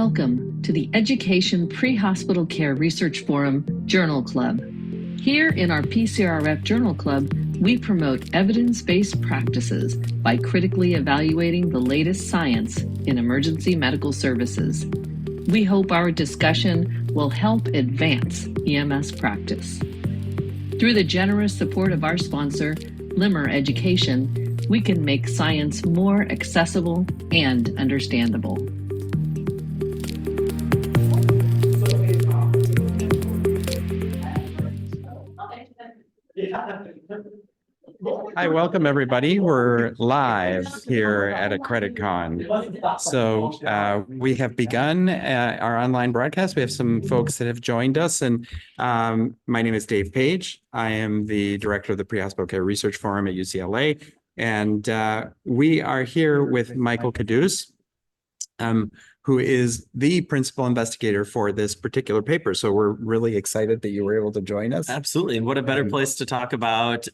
Welcome to the Education Prehospital Care Research Forum Journal Club. Here in our PCRF Journal Club, we promote evidence-based practices by critically evaluating the latest science in emergency medical services. We hope our discussion will help advance EMS practice. Through the generous support of our sponsor, Limmer Education, we can make science more accessible and understandable. Hi, welcome everybody. We're live here at Accreditcon. So we have begun our online broadcast. We have some folks that have joined us, and my name is Dave Page. I am the director of the Prehospital Care Research Forum at UCLA, and we are here with Michael Caduce, who is the principal investigator for this particular paper. So we're really excited that you were able to join us. Absolutely. And what a better place to talk about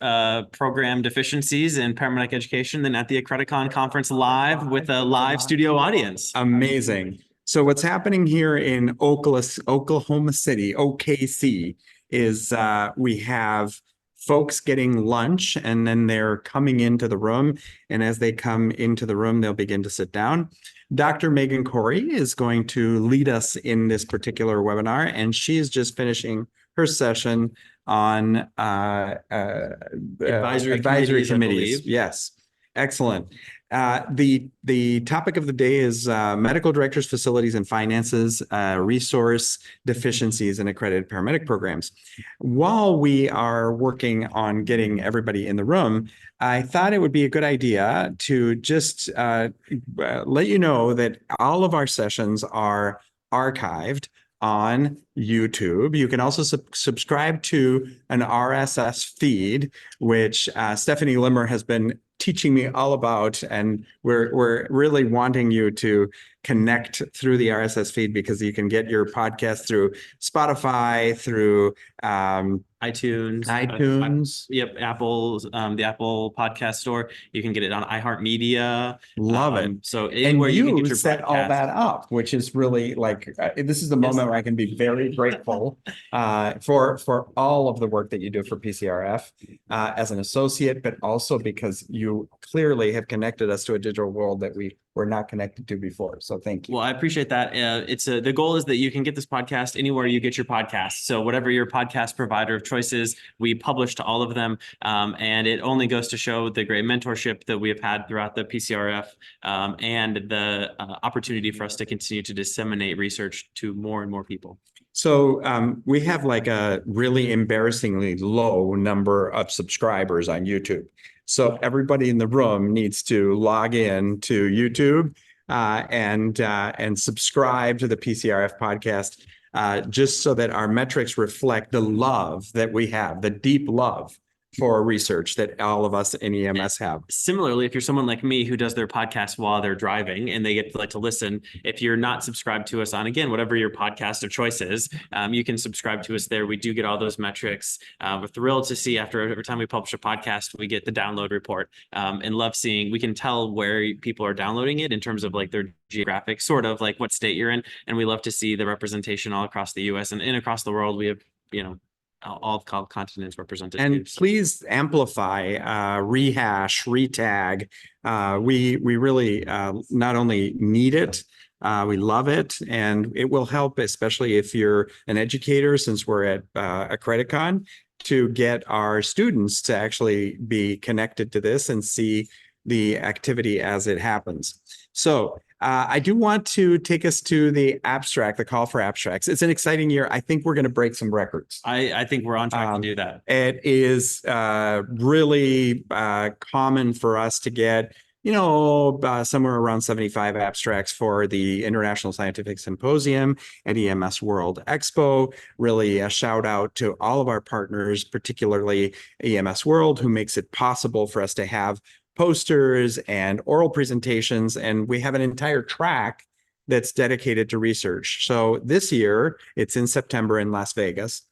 program deficiencies in paramedic education than at the Accreditcon conference live with a live studio audience. Amazing. So what's happening here in Oklahoma City, OKC, is we have folks getting lunch, and then they're coming into the room. And as they come into the room, they'll begin to sit down. Dr. Megan Corey is going to lead us in this particular webinar, and she is just finishing her session on advisory committees. Yes, excellent. The topic of the day is medical directors, facilities, and finances, resource deficiencies in accredited paramedic programs. While we are working on getting everybody in the room, I thought it would be a good idea to just let you know that all of our sessions are archived on YouTube. You can also subscribe to an RSS feed, which Stephanie Limmer has been teaching me all about, and we're really wanting you to connect through the RSS feed, because you can get your podcast through Spotify, through iTunes. Yep, Apple's the Apple Podcast Store. You can get it on iHeartMedia. Love it. So anywhere you can get your set podcast. all that up, which is really like this is the moment where I can be very grateful for all of the work that you do for PCRF as an associate, but also because you clearly have connected us to a digital world that we were not connected to before. So thank you. Well, I appreciate that. The goal is that you can get this podcast anywhere you get your podcast. So whatever your podcast provider of choice is, we publish to all of them. And it only goes to show the great mentorship that we have had throughout the PCRF and the opportunity for us to continue to disseminate research to more and more people. So we have like a really embarrassingly low number of subscribers on YouTube. So everybody in the room needs to log in to YouTube and subscribe to the PCRF podcast, just so that our metrics reflect the love that we have, the deep love for research that all of us in EMS have. Similarly, if you're someone like me who does their podcast while they're driving and they get to listen, if you're not subscribed to us on, again, whatever your podcast of choice is, you can subscribe to us there. We do get all those metrics. We're thrilled to see every time we publish a podcast, we get the download report, and love seeing, we can tell where people are downloading it in terms of like their geographic, sort of like what state you're in. And we love to see the representation all across the US and across the world. We have, all continents represented. And please amplify, rehash, retag. We really not only need it, we love it, and it will help, especially if you're an educator, since we're at Accreditcon, to get our students to actually be connected to this and see the activity as it happens. So I do want to take us to the abstract, the call for abstracts. It's an exciting year. I think we're going to break some records. I think we're on track to do that. It is really common for us to get, somewhere around 75 abstracts for the International Scientific Symposium at EMS World Expo. Really a shout out to all of our partners, particularly EMS World, who makes it possible for us to have posters and oral presentations, and we have an entire track that's dedicated to research. So this year, it's in September in Las Vegas,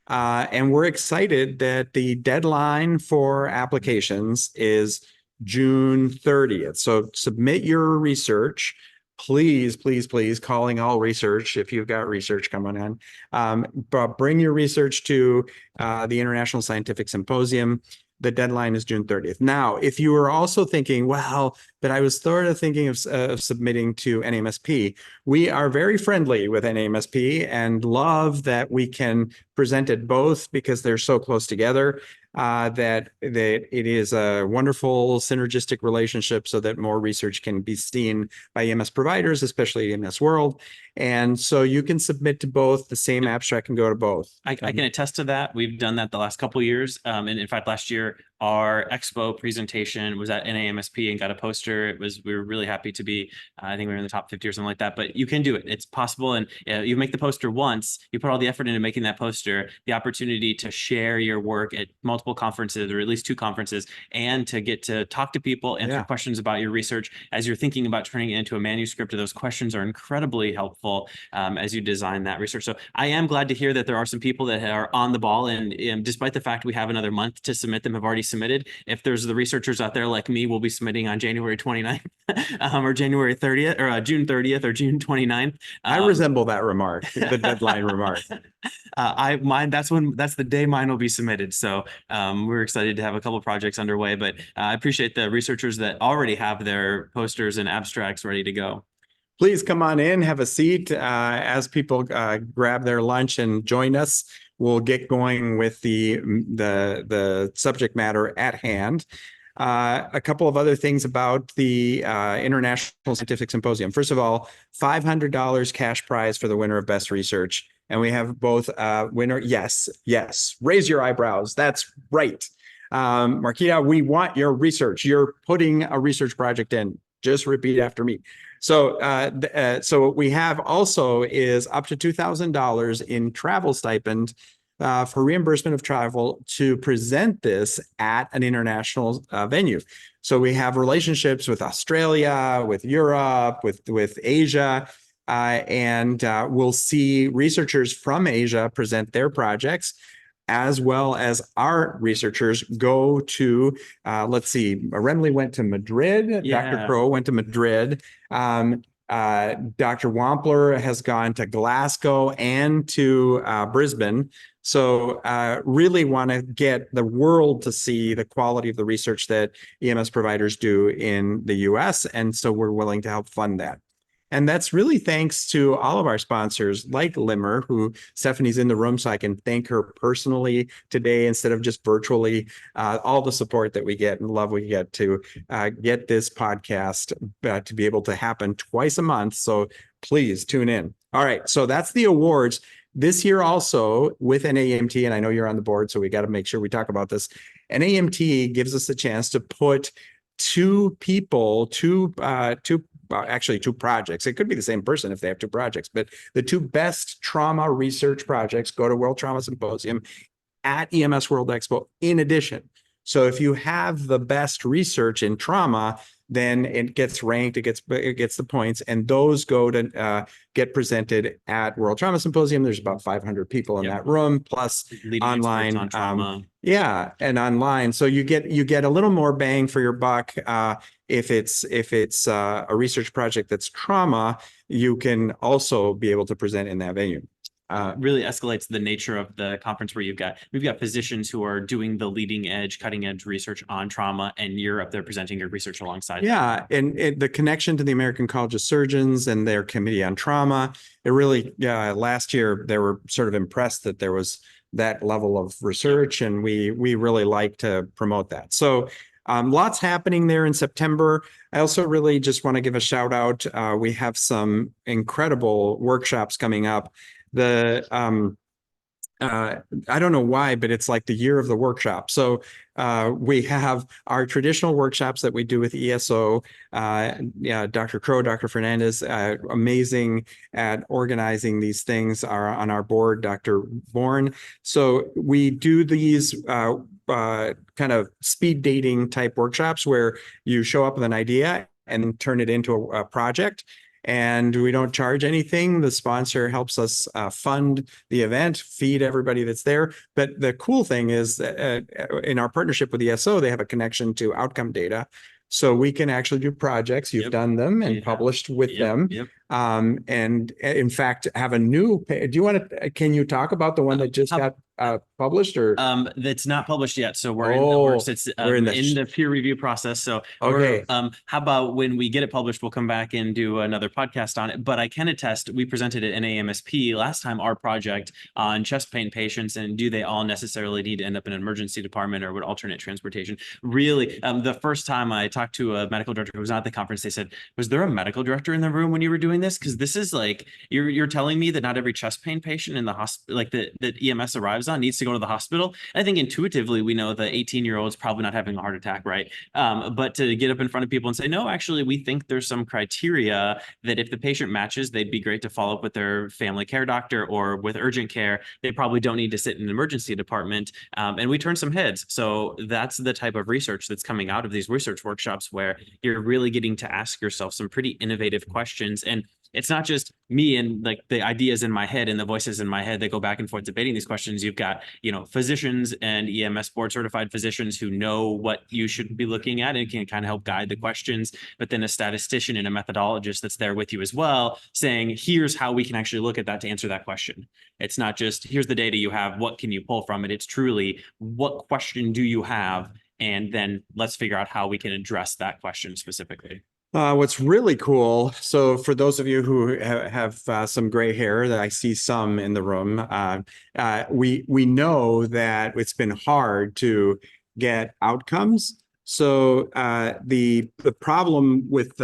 and we're excited that the deadline for applications is June 30th. So submit your research please, please, please, calling all research if you've got research coming on. But bring your research to the International Scientific Symposium. The deadline is June 30th. Now, if you were also thinking, well, but I was sort of thinking of submitting to NAMSP, we are very friendly with NAMSP and love that we can present it both because they're so close together. That it is a wonderful synergistic relationship so that more research can be seen by EMS providers, especially EMS World. And so you can submit to both. The same abstract can go to both. I can attest to that. We've done that the last couple of years. And in fact, last year, our expo presentation was at NAMSP and got a poster. We were really happy to be, I think we were in the top 50 or something like that, but you can do it. It's possible. And you make the poster once, you put all the effort into making that poster, the opportunity to share your work at multiple conferences or at least 2 conferences, and to get to talk to people, answer questions about your research as you're thinking about turning it into a manuscript. Those questions are incredibly helpful as you design that research. So I am glad to hear that there are some people that are on the ball, and despite the fact we have another month to submit them, have already submitted. If there's the researchers out there like me, we'll be submitting on January 29th or January 30th or June 30th or June 29th. I resemble that remark, the deadline remark. That's the day mine will be submitted. So we're excited to have a couple of projects underway, but I appreciate the researchers that already have their posters and abstracts ready to go. Please come on in, have a seat as people grab their lunch and join us. We'll get going with the subject matter at hand. A couple of other things about the International Scientific Symposium. First of all, $500 cash prize for the winner of Best Research. And we have both winner. Yes. Raise your eyebrows. That's right. Marquita, we want your research. You're putting a research project in. Just repeat after me. So what we have also is up to $2,000 in travel stipend for reimbursement of travel to present this at an international venue. So we have relationships with Australia, with Europe, with Asia, and we'll see researchers from Asia present their projects, as well as our researchers go to, let's see, Remley went to Madrid, Yeah. Dr. Crow went to Madrid, Dr. Wampler has gone to Glasgow and to Brisbane. So really want to get the world to see the quality of the research that EMS providers do in the US. And so we're willing to help fund that. And that's really thanks to all of our sponsors like Limmer, who Stephanie's in the room, so I can thank her personally today instead of just virtually, all the support that we get and love we get to get this podcast to be able to happen twice a month. So please tune in. All right, so that's the awards. This year also with NAMT, and I know you're on the board, so we got to make sure we talk about this. NAMT gives us a chance to put two projects. It could be the same person if they have 2 projects, but the 2 best trauma research projects go to World Trauma Symposium at EMS World Expo in addition. So if you have the best research in trauma, then it gets ranked, it gets the points, and those go to get presented at World Trauma Symposium. There's about 500 people in that room, plus Leading online. on trauma. And online. So you get a little more bang for your buck. If it's a research project that's trauma, you can also be able to present in that venue. Really escalates the nature of the conference where we've got physicians who are doing the leading edge, cutting edge research on trauma, and you're up there presenting your research alongside. Yeah, and the connection to the American College of Surgeons and their committee on trauma, it really, last year they were sort of impressed that there was that level of research, and we really like to promote that. So lots happening there in September. I also really just want to give a shout out. We have some incredible workshops coming up. I don't know why, but it's like the year of the workshop. So we have our traditional workshops that we do with ESO. Dr. Crow, Dr. Fernandez, amazing at organizing these things, are on our board, Dr. Bourne. So we do these kind of speed dating type workshops where you show up with an idea and turn it into a project. And we don't charge anything. The sponsor helps us fund the event, feed everybody that's there. But the cool thing is that in our partnership with ESO, they have a connection to outcome data. So we can actually do projects. You've done them and published with them. And in fact, have a new, do you want to, can you talk about the one that just got published or? That's not published yet. So we're in the works. It's in the peer review process. So okay. How about when we get it published, we'll come back and do another podcast on it. But I can attest, we presented at NAMSP last time our project on chest pain patients, and do they all necessarily need to end up in an emergency department, or would alternate transportation? Really, the first time I talked to a medical director who was not at the conference, they said, was there a medical director in the room when you were doing this? Because this is like, you're telling me that not every chest pain patient in the hospital, like that EMS arrives on, needs to go to the hospital. And I think intuitively we know the 18-year-old's probably not having a heart attack, right? But to get up in front of people and say, no, actually, we think there's some criteria that if the patient matches, they'd be great to follow up with their family care doctor or with urgent care. They probably don't need to sit in an emergency department. And we turn some heads. So that's the type of research that's coming out of these research workshops, where you're really getting to ask yourself some pretty innovative questions. And it's not just me and like the ideas in my head and the voices in my head that go back and forth debating these questions. You've got, physicians and EMS board certified physicians who know what you should be looking at and can kind of help guide the questions, but then a statistician and a methodologist that's there with you as well, saying, here's how we can actually look at that to answer that question. It's not just, here's the data you have, what can you pull from it? It's truly, what question do you have? And then let's figure out how we can address that question specifically. What's really cool, so for those of you who have some gray hair, that I see some in the room, we know that it's been hard to get outcomes. So the problem with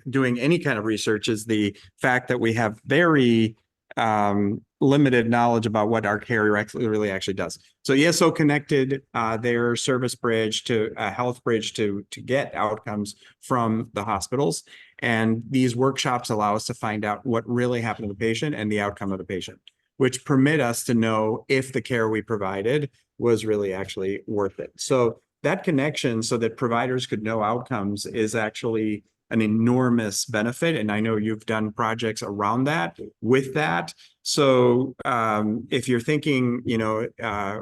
doing any kind of research is the fact that we have very limited knowledge about what our care really actually does. So ESO connected their service bridge to a health bridge to get outcomes from the hospitals. And these workshops allow us to find out what really happened to the patient and the outcome of the patient, which permit us to know if the care we provided was really actually worth it. So that connection, so that providers could know outcomes, is actually an enormous benefit. And I know you've done projects around that with that. So if you're thinking,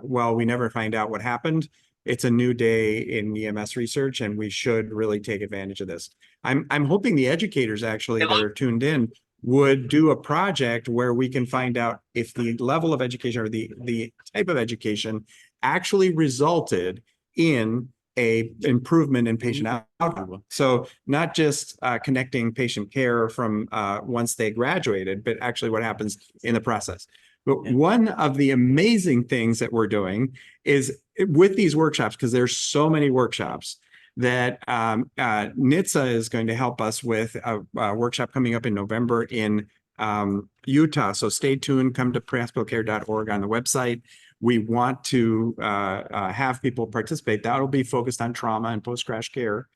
well, we never find out what happened, it's a new day in EMS research, and we should really take advantage of this. I'm hoping the educators actually that are tuned in would do a project where we can find out if the level of education or the type of education actually resulted in a improvement in patient outcome. So not just connecting patient care from once they graduated, but actually what happens in the process. But one of the amazing things that we're doing is with these workshops, because there's so many workshops, that NHTSA is going to help us with a workshop coming up in November in Utah. So stay tuned, come to prehospitalcare.org on the website. We want to have people participate. That'll be focused on trauma and post-crash care.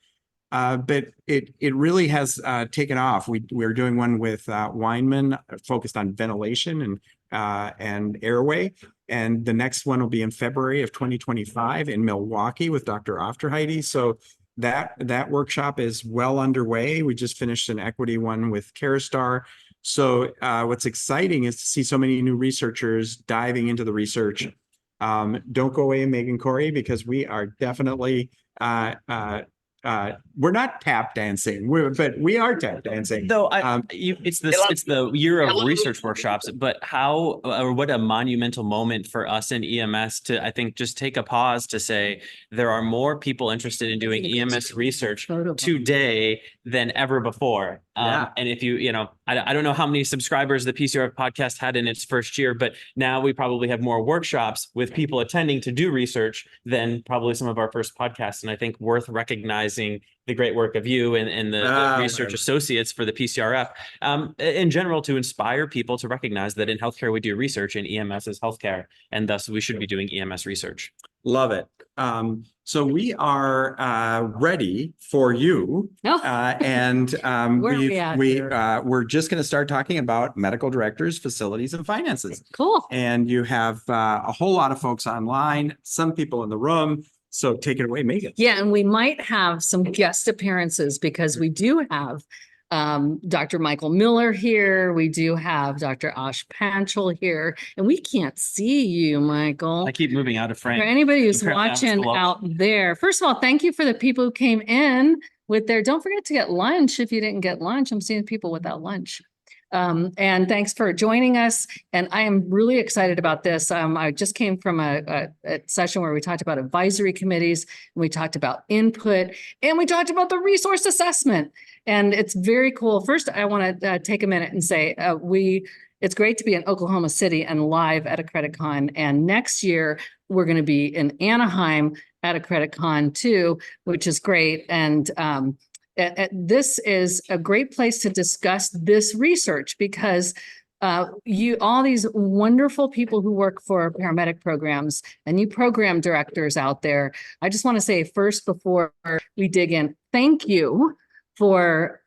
But it really has taken off. We're doing one with Weinman focused on ventilation and airway. And the next one will be in February of 2025 in Milwaukee with Dr. Ofterheide. So that workshop is well underway. We just finished an equity one with CareStar. So what's exciting is to see so many new researchers diving into the research. Don't go away, Megan Corey, because we are definitely we're not tap dancing, but we are tap dancing. Though it's the year of research workshops, but how or what a monumental moment for us in EMS to, I think, just take a pause to say there are more people interested in doing EMS research today than ever before. And if I don't know how many subscribers the PCRF podcast had in its first year, but now we probably have more workshops with people attending to do research than probably some of our first podcasts. And I think worth recognizing the great work of you and the research associates for the PCRF in general, to inspire people to recognize that in healthcare we do research and EMS is healthcare, and thus we should be doing EMS research. Love it. So we are ready for you, and we're just going to start talking about medical directors, facilities, and finances. Cool. And you have a whole lot of folks online, some people in the room. So take it away, Megan. Yeah, and we might have some guest appearances because we do have Dr. Michael Miller here. We do have Dr. Ash Panchal here, and we can't see you, Michael. I keep moving out of frame. For anybody who's Apparently, I'm watching still up. out there, first of all, thank you for the people who came in with their, don't forget to get lunch if you didn't get lunch. I'm seeing people without lunch. And thanks for joining us. And I am really excited about this. I just came from a session where we talked about advisory committees, and we talked about input, and we talked about the resource assessment. And it's very cool. First, I want to take a minute and say it's great to be in Oklahoma City and live at Accreditcon. And next year, we're going to be in Anaheim at Accreditcon too, which is great. And this is a great place to discuss this research because all these wonderful people who work for paramedic programs and you program directors out there, I just want to say first before we dig in, thank you for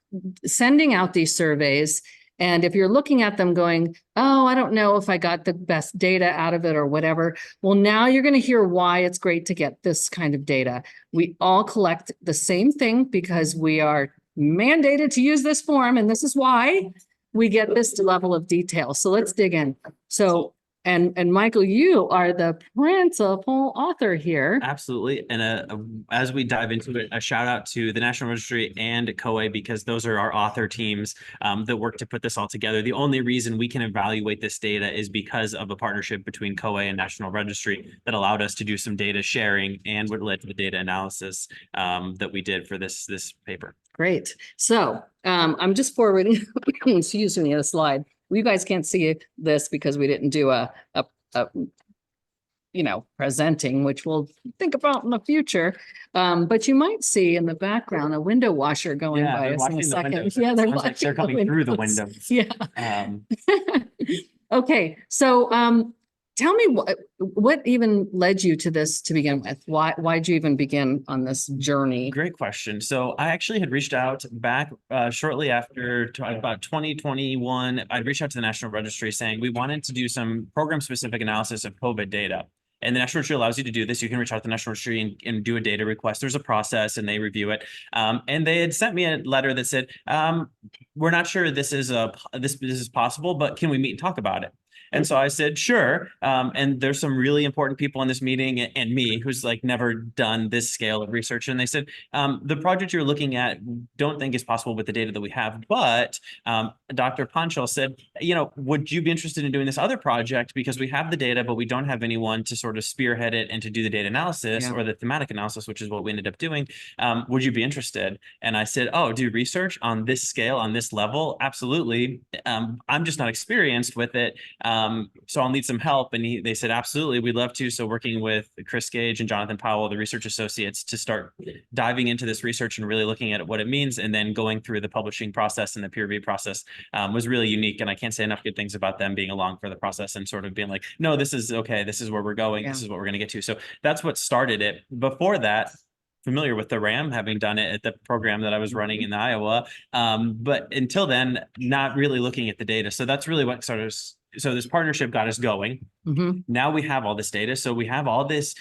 sending out these surveys. And if you're looking at them going, oh, I don't know if I got the best data out of it or whatever, well, now you're going to hear why it's great to get this kind of data. We all collect the same thing because we are mandated to use this form, and this is why we get this level of detail. So let's dig in. So, and Michael, you are the principal author here. Absolutely. And as we dive into it, a shout out to the National Registry and COA, because those are our author teams that work to put this all together. The only reason we can evaluate this data is because of a partnership between COA and National Registry that allowed us to do some data sharing and what led to the data analysis that we did for this paper. Great. So I'm just forwarding, excuse me, a slide. You guys can't see this because we didn't do a presenting, which we'll think about in the future. But you might see in the background a window washer going by us in a second. Yeah, they're coming through the windows. Yeah. Okay. So tell me what even led you to this to begin with? Why'd you even begin on this journey? Great question. So I actually had reached out back shortly after about 2021. I'd reached out to the National Registry saying we wanted to do some program-specific analysis of COVID data. And the National Registry allows you to do this. You can reach out to the National Registry and do a data request. There's a process and they review it. And they had sent me a letter that said, we're not sure this is possible, but can we meet and talk about it? And so I said, sure. And there's some really important people in this meeting and me who's like never done this scale of research. And they said, the project you're looking at, don't think is possible with the data that we have. But Dr. Panchal said, would you be interested in doing this other project? Because we have the data, but we don't have anyone to sort of spearhead it and to do the data analysis or the thematic analysis, which is what we ended up doing. Would you be interested? And I said, oh, do research on this scale, on this level? Absolutely. I'm just not experienced with it. So I'll need some help. And they said, absolutely, we'd love to. So working with Chris Gage and Jonathan Powell, the research associates, to start diving into this research and really looking at what it means. And then going through the publishing process and the peer review process was really unique. And I can't say enough good things about them being along for the process and sort of being like, no, this is okay. This is where we're going. This is what we're going to get to. So that's what started it. Before that, familiar with the RAM, having done it at the program that I was running in Iowa. But until then, not really looking at the data. So that's really what started. So this partnership got us going. Now we have all this data. So we have all this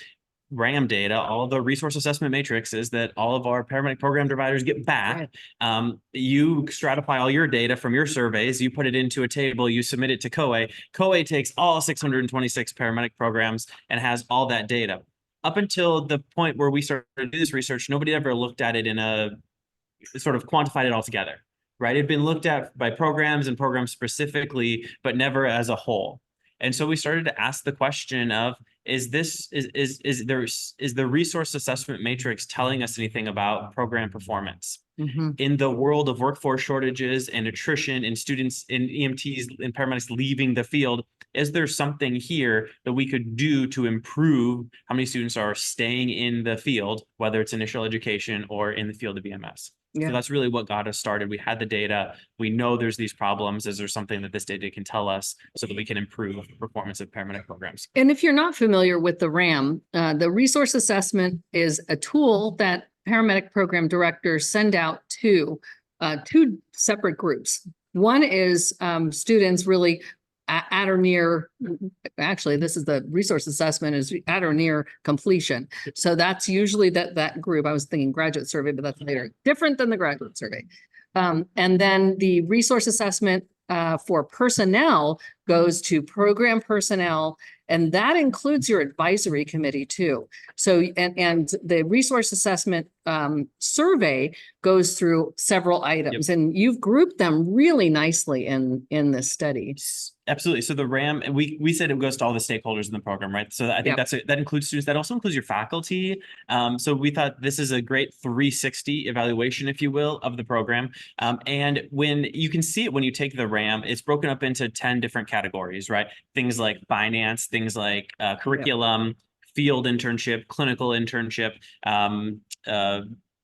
RAM data, all the resource assessment matrices that all of our paramedic program providers get back. You stratify all your data from your surveys, you put it into a table, you submit it to COA. COA takes all 626 paramedic programs and has all that data. Up until the point where we started to do this research, nobody ever looked at it in a sort of quantified it all together. Right? It'd been looked at by programs and programs specifically, but never as a whole. And so we started to ask the question of, is the resource assessment matrix telling us anything about program performance? In the world of workforce shortages and attrition and students in EMTs and paramedics leaving the field, is there something here that we could do to improve how many students are staying in the field, whether it's initial education or in the field of EMS? So that's really what got us started. We had the data. We know there's these problems. Is there something that this data can tell us so that we can improve performance of paramedic programs? And if you're not familiar with the RAM, the resource assessment is a tool that paramedic program directors send out to two separate groups. One is students really at or near, actually, this is the resource assessment is at or near completion. So that's usually that group. I was thinking graduate survey, but that's later. Different than the graduate survey. And then the resource assessment for personnel goes to program personnel, and that includes your advisory committee too. So, and the resource assessment survey goes through several items, and you've grouped them really nicely in this study. Absolutely. So the RAM, and we said it goes to all the stakeholders in the program, right? So I think that includes students. That also includes your faculty. So we thought this is a great 360 evaluation, if you will, of the program. And when you can see it when you take the RAM, it's broken up into 10 different categories, right? Things like finance, things like curriculum, field internship, clinical internship,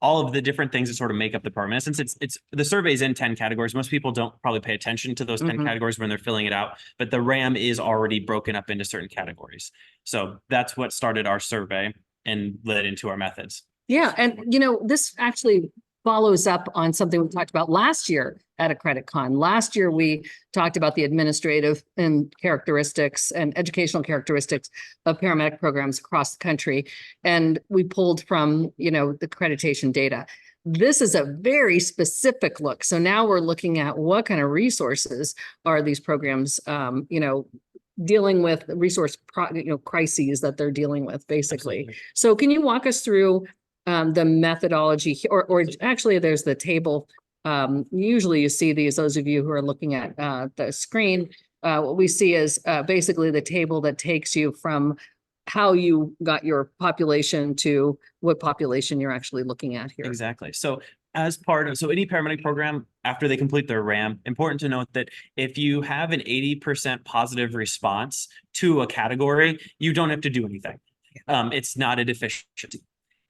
all of the different things that sort of make up the program. And since it's the survey is in 10 categories, most people don't probably pay attention to those 10 categories when they're filling it out, but the RAM is already broken up into certain categories. So that's what started our survey and led into our methods. Yeah. And, this actually follows up on something we talked about last year at Accreditcon. Last year, we talked about the administrative and characteristics and educational characteristics of paramedic programs across the country. And we pulled from, the accreditation data. This is a very specific look. So now we're looking at what kind of resources are these programs, dealing with resource crises that they're dealing with, basically. Absolutely. So can you walk us through the methodology, or actually there's the table. Usually you see these, those of you who are looking at the screen, what we see is basically the table that takes you from how you got your population to what population you're actually looking at here. Exactly. So as part of, any paramedic program, after they complete their RAM, important to note that if you have an 80% positive response to a category, you don't have to do anything. It's not a deficiency.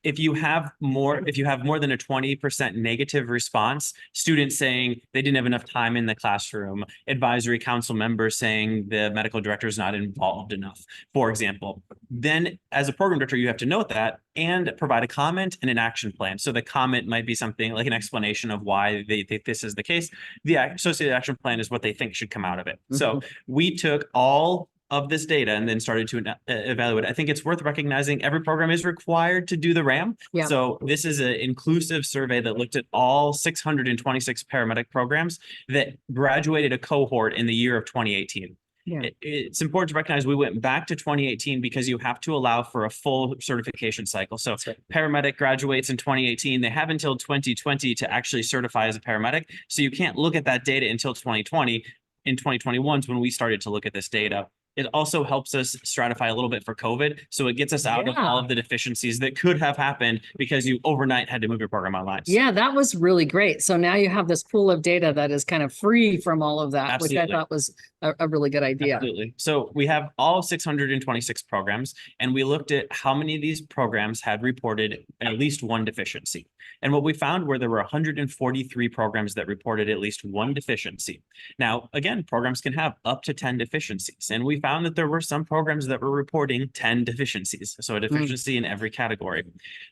If you have more than a 20% negative response, students saying they didn't have enough time in the classroom, advisory council members saying the medical director is not involved enough, for example, then as a program director, you have to note that and provide a comment and an action plan. So the comment might be something like an explanation of why they think this is the case. The associated action plan is what they think should come out of it. So we took all of this data and then started to evaluate. I think it's worth recognizing every program is required to do the RAM. Yeah. So this is an inclusive survey that looked at all 626 paramedic programs that graduated a cohort in the year of 2018. Yeah. It's important to recognize we went back to 2018 because you have to allow for a full certification cycle. So paramedic graduates in 2018, they have until 2020 to actually certify as a paramedic. So you can't look at that data until 2020. In 2021 is when we started to look at this data. It also helps us stratify a little bit for COVID. So it gets us out of all of the deficiencies that could have happened because you overnight had to move your program online. Yeah, that was really great. So now you have this pool of data that is kind of free from all of that, which I thought was a really good idea. Absolutely. So we have all 626 programs, and we looked at how many of these programs had reported at least one deficiency. And what we found were there were 143 programs that reported at least one deficiency. Now, again, programs can have up to 10 deficiencies, and we found that there were some programs that were reporting 10 deficiencies. So a deficiency in every category.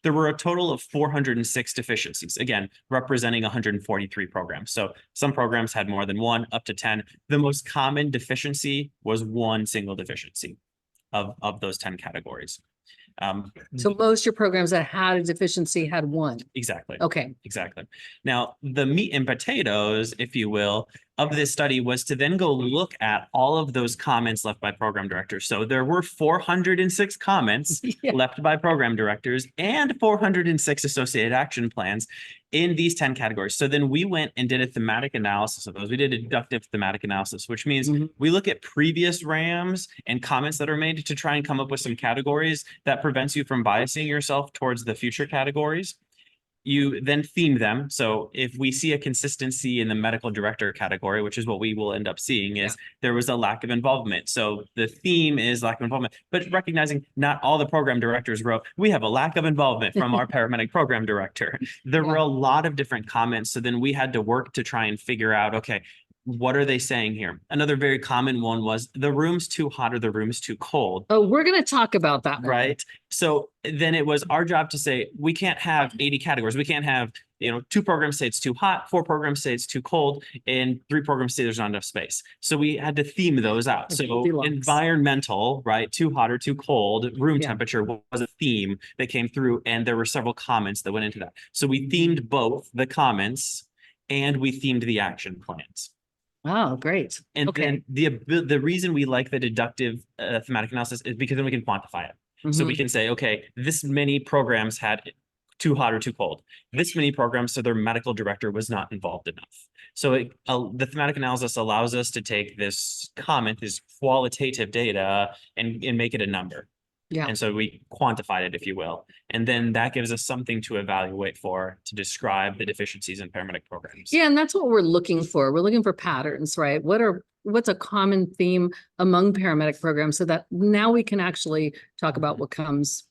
There were a total of 406 deficiencies, again, representing 143 programs. So some programs had more than one, up to 10. The most common deficiency was one single deficiency of those 10 categories. So most of your programs that had a deficiency had one. Exactly. Okay. Exactly. Now, the meat and potatoes, if you will, of this study was to then go look at all of those comments left by program directors. So there were 406 comments left by program directors and 406 associated action plans in these 10 categories. So then we went and did a thematic analysis of those. We did a deductive thematic analysis, which means we look at previous RAMs and comments that are made to try and come up with some categories that prevents you from biasing yourself towards the future categories. You then theme them. So if we see a consistency in the medical director category, which is what we will end up seeing, is there was a lack of involvement. So the theme is lack of involvement, but recognizing not all the program directors wrote, we have a lack of involvement from our paramedic program director. There were a lot of different comments. So then we had to work to try and figure out, okay, what are they saying here? Another very common one was the room's too hot or the room's too cold. Oh, we're going to talk about that. Right. So then it was our job to say, we can't have 80 categories. We can't have, 2 programs say it's too hot, 4 programs say it's too cold, and 3 programs say there's not enough space. So we had to theme those out. So environmental, right? Too hot or too cold, room temperature was a theme that came through, and there were several comments that went into that. So we themed both the comments and we themed the action plans. Oh, great. And Okay. then the reason we like the deductive thematic analysis is because then we can quantify it. So we can say, okay, this many programs had too hot or too cold. This many programs, so their medical director was not involved enough. So the thematic analysis allows us to take this comment, this qualitative data, and make it a number. Yeah. And so we quantified it, if you will. And then that gives us something to evaluate for, to describe the deficiencies in paramedic programs. Yeah, and that's what we're looking for. We're looking for patterns, right? What's a common theme among paramedic programs so that now we can actually talk about what comes,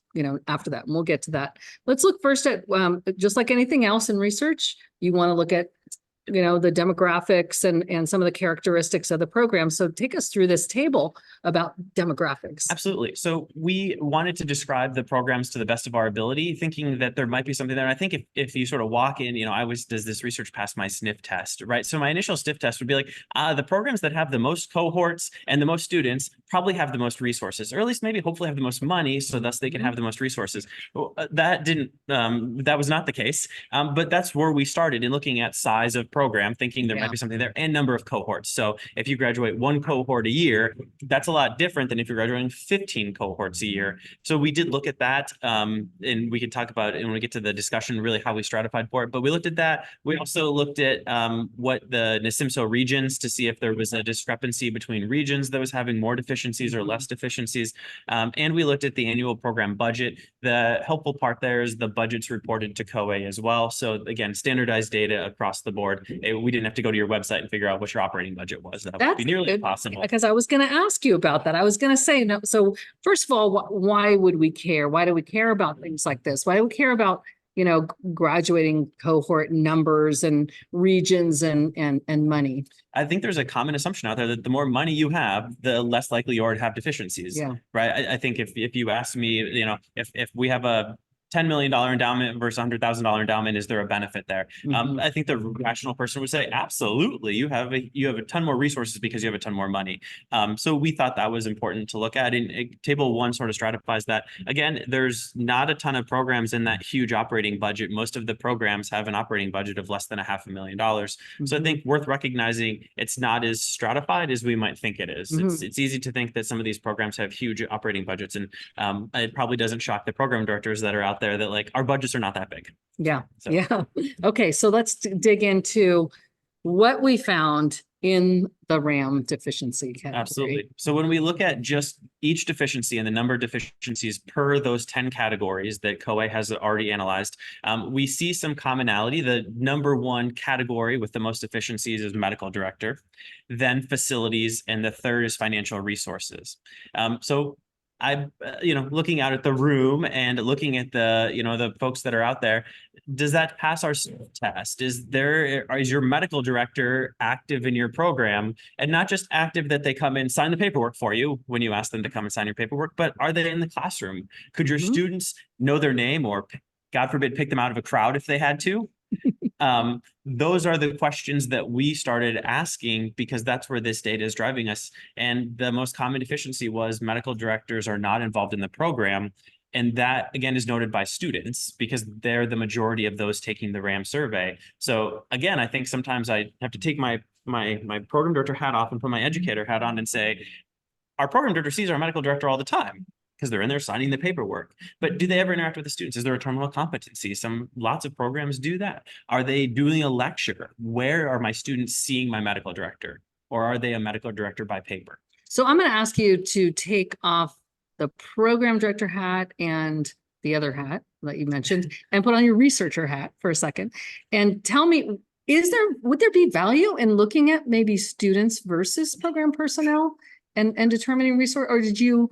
after that. And we'll get to that. Let's look first at, just like anything else in research, you want to look at the demographics and some of the characteristics of the program. So take us through this table about demographics. Absolutely. So we wanted to describe the programs to the best of our ability, thinking that there might be something there. And I think if you sort of walk in, I always does this research pass my sniff test, right? So my initial sniff test would be like, the programs that have the most cohorts and the most students probably have the most resources, or at least maybe hopefully have the most money, so thus they can have the most resources. Well, that was not the case. But that's where we started in looking at size of program, thinking there might be something there, and number of cohorts. So if you graduate 1 cohort a year, that's a lot different than if you're graduating 15 cohorts a year. So we did look at that, and we can talk about it when we get to the discussion, really how we stratified for it. But we looked at that. We also looked at what the NASIMSO regions to see if there was a discrepancy between regions that was having more deficiencies or less deficiencies. And we looked at the annual program budget. The helpful part there is the budget's reported to COA as well. So again, standardized data across the board. We didn't have to go to your website and figure out what your operating budget was. That would be nearly impossible. Because I was going to ask you about that. I was going to say, no. So first of all, why would we care? Why do we care about things like this? Why do we care about, graduating cohort numbers and regions and money? I think there's a common assumption out there that the more money you have, the less likely you are to have deficiencies. Yeah. Right. I think if you ask me, if we have a $10 million endowment versus $100,000 endowment, is there a benefit there? I think the rational person would say, absolutely. You have a ton more resources because you have a ton more money. So we thought that was important to look at. And table 1 sort of stratifies that. Again, there's not a ton of programs in that huge operating budget. Most of the programs have an operating budget of less than $500,000. So I think worth recognizing it's not as stratified as we might think it is. It's easy to think that some of these programs have huge operating budgets, and it probably doesn't shock the program directors that are out there that like our budgets are not that big. Yeah. So. Yeah. Okay. So let's dig into what we found in the RAM deficiency category. Absolutely. So when we look at just each deficiency and the number of deficiencies per those 10 categories that COA has already analyzed, we see some commonality. The number 1 category with the most deficiencies is medical director, then facilities, and the third is financial resources. So I'm, looking out at the room and looking at the folks that are out there, does that pass our test? Is your medical director active in your program, and not just active that they come in, sign the paperwork for you when you ask them to come and sign your paperwork, but are they in the classroom? Could your students know their name, or God forbid, pick them out of a crowd if they had to? Those are the questions that we started asking because that's where this data is driving us. And the most common deficiency was medical directors are not involved in the program. And that, again, is noted by students because they're the majority of those taking the RAM survey. So again, I think sometimes I have to take my program director hat off and put my educator hat on and say, our program director sees our medical director all the time, because they're in there signing the paperwork. But do they ever interact with the students? Is there a terminal competency? Lots of programs do that. Are they doing a lecture? Where are my students seeing my medical director? Or are they a medical director by paper? So I'm going to ask you to take off the program director hat and the other hat that you mentioned and put on your researcher hat for a second and tell me, would there be value in looking at maybe students versus program personnel and determining resource, or did you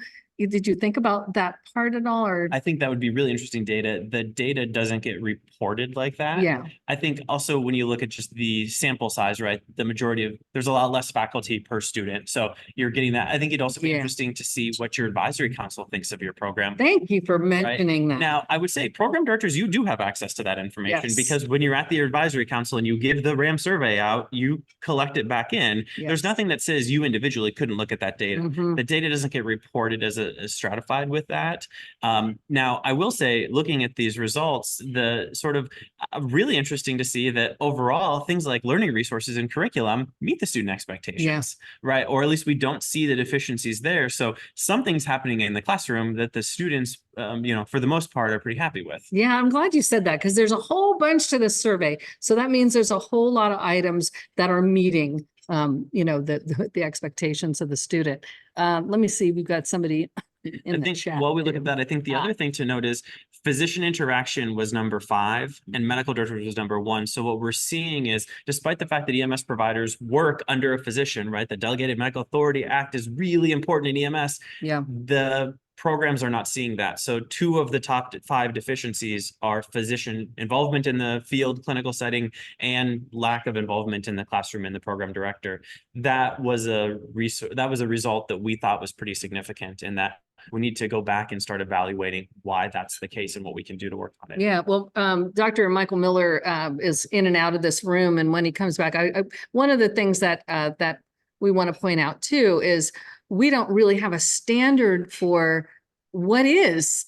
think about that part at all? Or I think that would be really interesting data. The data doesn't get reported like that. Yeah. I think also when you look at just the sample size, right, there's a lot less faculty per student. So you're getting that. I think it'd also be interesting to see what your advisory council thinks of your program. Thank you for mentioning that. Now, I would say program directors, you do have access to that information because when you're at the advisory council and you give the RAM survey out, you collect it back in. There's nothing that says you individually couldn't look at that data. The data doesn't get reported as a stratified with that. Now, I will say, looking at these results, the sort of really interesting to see that overall things like learning resources and curriculum meet the student expectations, right? Or at least we don't see the deficiencies there. So something's happening in the classroom that the students, for the most part, are pretty happy with. Yeah, I'm glad you said that, because there's a whole bunch to this survey. So that means there's a whole lot of items that are meeting, the expectations of the student. Let me see, we've got somebody in the chat. While we look at that, I think the other thing to note is physician interaction was number 5 and medical directors was number 1. So what we're seeing is, despite the fact that EMS providers work under a physician, right? The Delegated Medical Authority Act is really important in EMS. Yeah. The programs are not seeing that. So 2 of the top 5 deficiencies are physician involvement in the field clinical setting and lack of involvement in the classroom in the program director. That was a result that we thought was pretty significant, in that we need to go back and start evaluating why that's the case and what we can do to work on it. Yeah, well, Dr. Michael Miller is in and out of this room, and when he comes back, one of the things that we want to point out too is we don't really have a standard for what is,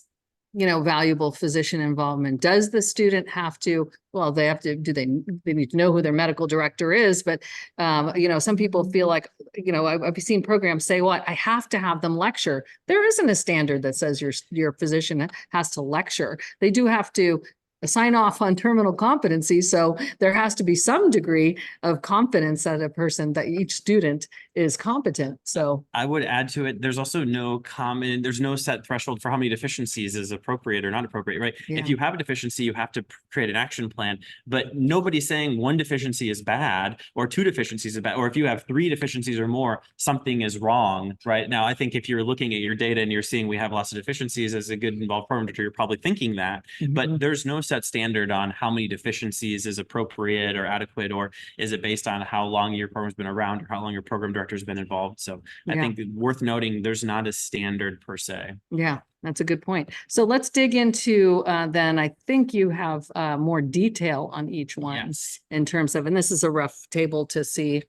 valuable physician involvement. Does the student have to, they have to, they need to know who their medical director is, but, some people feel like, I've seen programs say, I have to have them lecture. There isn't a standard that says your physician has to lecture. They do have to sign off on terminal competency. So there has to be some degree of confidence that each student is competent. So I would add to it, there's also there's no set threshold for how many deficiencies is appropriate or not appropriate, right? Yeah. If you have a deficiency, you have to create an action plan, but nobody's saying 1 deficiency is bad or 2 deficiencies is bad, or if you have 3 deficiencies or more, something is wrong, right? Now, I think if you're looking at your data and you're seeing we have lots of deficiencies as a good involved program director, you're probably thinking that, but there's no set standard on how many deficiencies is appropriate or adequate, or is it based on how long your program's been around or how long your program director's been involved. So I think worth noting, there's not a standard per se. Yeah, that's a good point. So let's dig into then I think you have more detail on each one in terms of, and this is a rough table to see.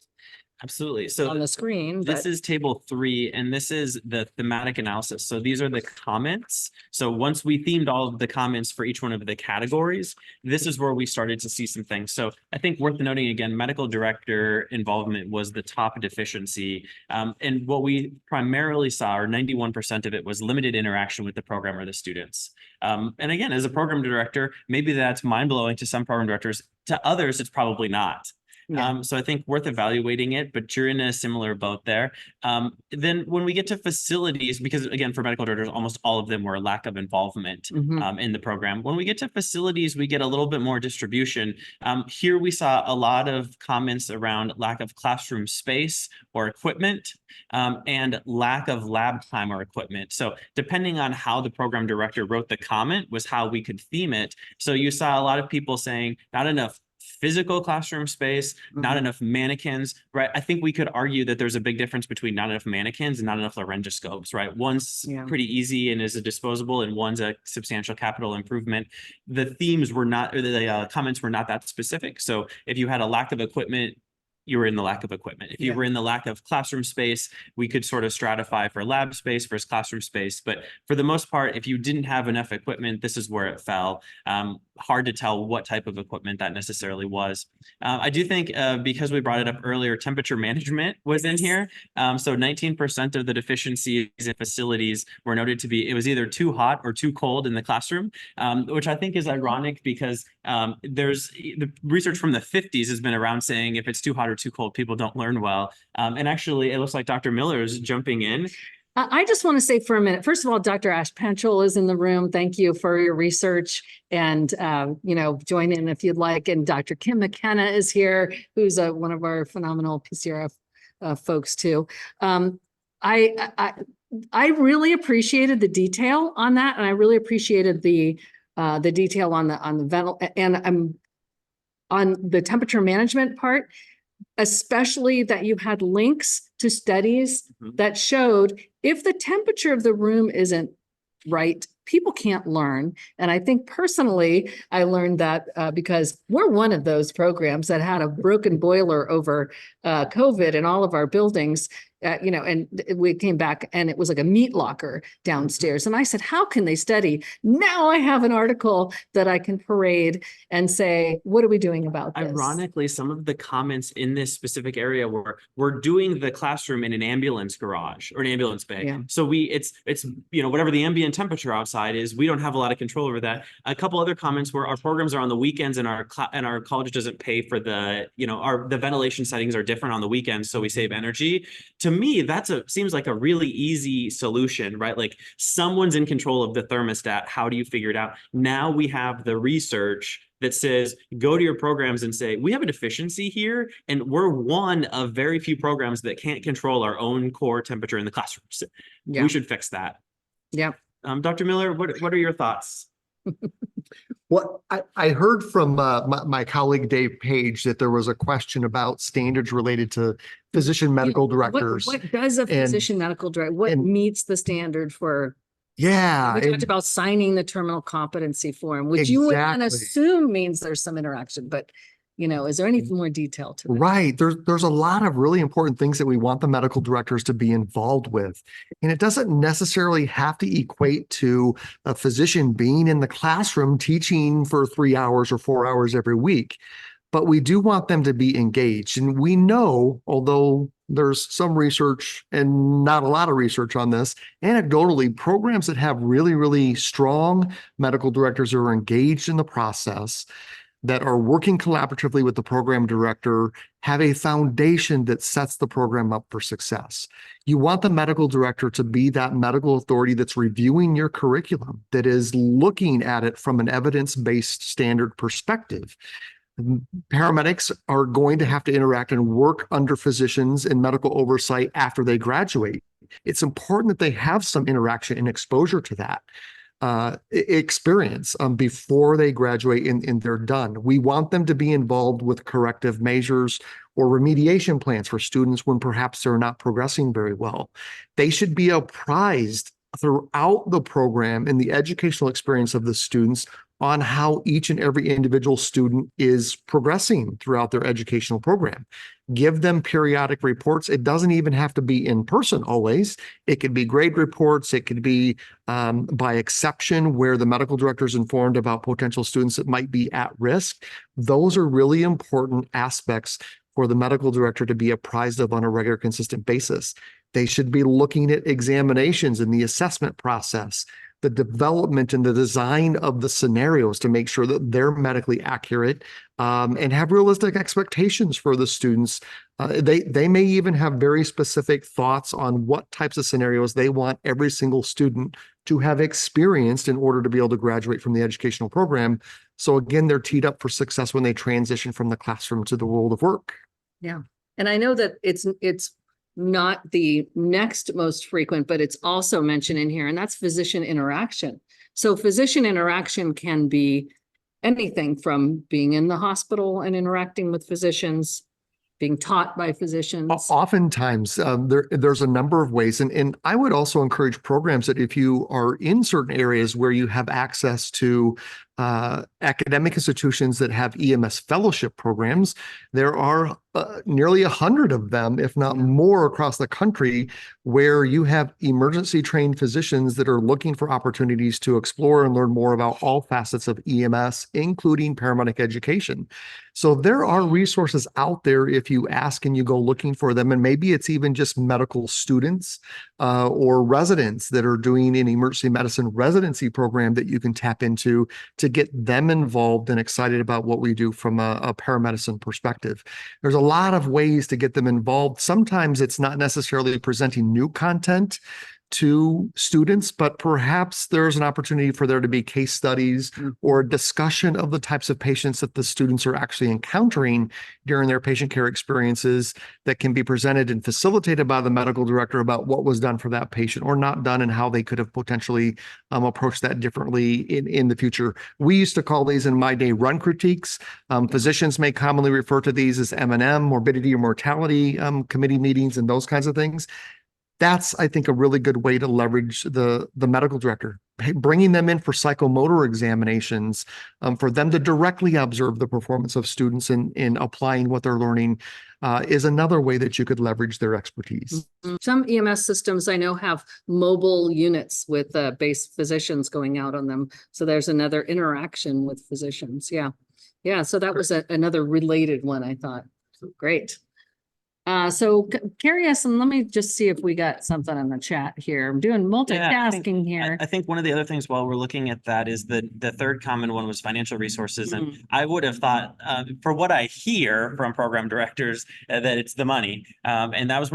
Absolutely. So on the screen, this is table 3, and this is the thematic analysis. So these are the comments. So once we themed all of the comments for each one of the categories, this is where we started to see some things. So I think worth noting again, medical director involvement was the top deficiency. And what we primarily saw, or 91% of it, was limited interaction with the program or the students. And again, as a program director, maybe that's mind-blowing to some program directors. To others, it's probably not. So I think worth evaluating it, but you're in a similar boat there. Then when we get to facilities, because again, for medical directors, almost all of them were a lack of involvement in the program. When we get to facilities, we get a little bit more distribution. Here we saw a lot of comments around lack of classroom space or equipment, and lack of lab time or equipment. So depending on how the program director wrote the comment was how we could theme it. So you saw a lot of people saying not enough physical classroom space, not enough mannequins, right? I think we could argue that there's a big difference between not enough mannequins and not enough laryngoscopes, right? One's pretty easy and is a disposable, and one's a substantial capital improvement. The themes were not, or the comments were not that specific. So if you had a lack of equipment, you were in the lack of equipment. If you were in the lack of classroom space, we could sort of stratify for lab space versus classroom space. But for the most part, if you didn't have enough equipment, this is where it fell. Hard to tell what type of equipment that necessarily was. I do think because we brought it up earlier, temperature management was in here. So 19% of the deficiencies in facilities were noted to be, it was either too hot or too cold in the classroom, which I think is ironic because there's the research from the 50s has been around saying if it's too hot or too cold, people don't learn well. And actually, it looks like Dr. Miller is jumping in. I just want to say for a minute, first of all, Dr. Ash Panchal is in the room. Thank you for your research, and, join in if you'd like. And Dr. Kim McKenna is here, who's one of our phenomenal PCRF folks too. I really appreciated the detail on that. And I really appreciated the detail on the ventil and on the temperature management part, especially that you had links to studies that showed if the temperature of the room isn't right, people can't learn. And I think personally, I learned that because we're one of those programs that had a broken boiler over COVID in all of our buildings. and we came back and it was like a meat locker downstairs. And I said, how can they study? Now I have an article that I can parade and say, what are we doing about this? Ironically, some of the comments in this specific area were, we're doing the classroom in an ambulance garage or an ambulance bay. Yeah. So it's whatever the ambient temperature outside is, we don't have a lot of control over that. A couple other comments were, our programs are on the weekends and our college doesn't pay for the ventilation settings are different on the weekends, so we save energy. To me, seems like a really easy solution, right? Like, someone's in control of the thermostat. How do you figure it out? Now we have the research that says, go to your programs and say, we have a deficiency here, and we're one of very few programs that can't control our own core temperature in the classrooms. Yeah. We should fix that. Yeah. Dr. Miller, what are your thoughts? Well, I heard from my colleague Dave Page that there was a question about standards related to physician medical directors. What does a physician medical director, what meets the standard for? Yeah. We talked about signing the terminal competency form, which you would then assume means there's some interaction, but is there any more detail to that? Right. There's a lot of really important things that we want the medical directors to be involved with. And it doesn't necessarily have to equate to a physician being in the classroom teaching for 3 hours or 4 hours every week. But we do want them to be engaged. And we know, although there's some research and not a lot of research on this, anecdotally, programs that have really, really strong medical directors who are engaged in the process, that are working collaboratively with the program director, have a foundation that sets the program up for success. You want the medical director to be that medical authority that's reviewing your curriculum, that is looking at it from an evidence-based standard perspective. Paramedics are going to have to interact and work under physicians in medical oversight after they graduate. It's important that they have some interaction and exposure to that experience before they graduate and they're done. We want them to be involved with corrective measures or remediation plans for students when perhaps they're not progressing very well. They should be apprised throughout the program and the educational experience of the students on how each and every individual student is progressing throughout their educational program. Give them periodic reports. It doesn't even have to be in person always. It could be grade reports. It could be by exception where the medical director is informed about potential students that might be at risk. Those are really important aspects for the medical director to be apprised of on a regular, consistent basis. They should be looking at examinations and the assessment process, the development and the design of the scenarios to make sure that they're medically accurate and have realistic expectations for the students. They may even have very specific thoughts on what types of scenarios they want every single student to have experienced in order to be able to graduate from the educational program. So again, they're teed up for success when they transition from the classroom to the world of work. Yeah. And I know that it's not the next most frequent, but it's also mentioned in here, and that's physician interaction. So physician interaction can be anything from being in the hospital and interacting with physicians, being taught by physicians. Oftentimes, there's a number of ways. And I would also encourage programs that if you are in certain areas where you have access to academic institutions that have EMS fellowship programs, there are nearly 100 of them, if not more, across the country, where you have emergency trained physicians that are looking for opportunities to explore and learn more about all facets of EMS, including paramedic education. So there are resources out there if you ask and you go looking for them. And maybe it's even just medical students or residents that are doing an emergency medicine residency program that you can tap into to get them involved and excited about what we do from a paramedicine perspective. There's a lot of ways to get them involved. Sometimes it's not necessarily presenting new content to students, but perhaps there's an opportunity for there to be case studies or a discussion of the types of patients that the students are actually encountering during their patient care experiences that can be presented and facilitated by the medical director about what was done for that patient or not done and how they could have potentially approached that differently in the future. We used to call these in my day run critiques. Physicians may commonly refer to these as M&M, morbidity or mortality committee meetings and those kinds of things. That's, I think, a really good way to leverage the medical director. bringing them in for psychomotor examinations, for them to directly observe the performance of students in applying what they're learning, is another way that you could leverage their expertise. Some EMS systems I know have mobile units with base physicians going out on them. So there's another interaction with physicians. Yeah. Yeah. So that was another related one, I thought. Great. So carry us, and let me just see if we got something in the chat here. I'm doing multitasking here. I think one of the other things while we're looking at that is the third common one was financial resources. And I would have thought, for what I hear from program directors, that it's the money. And that was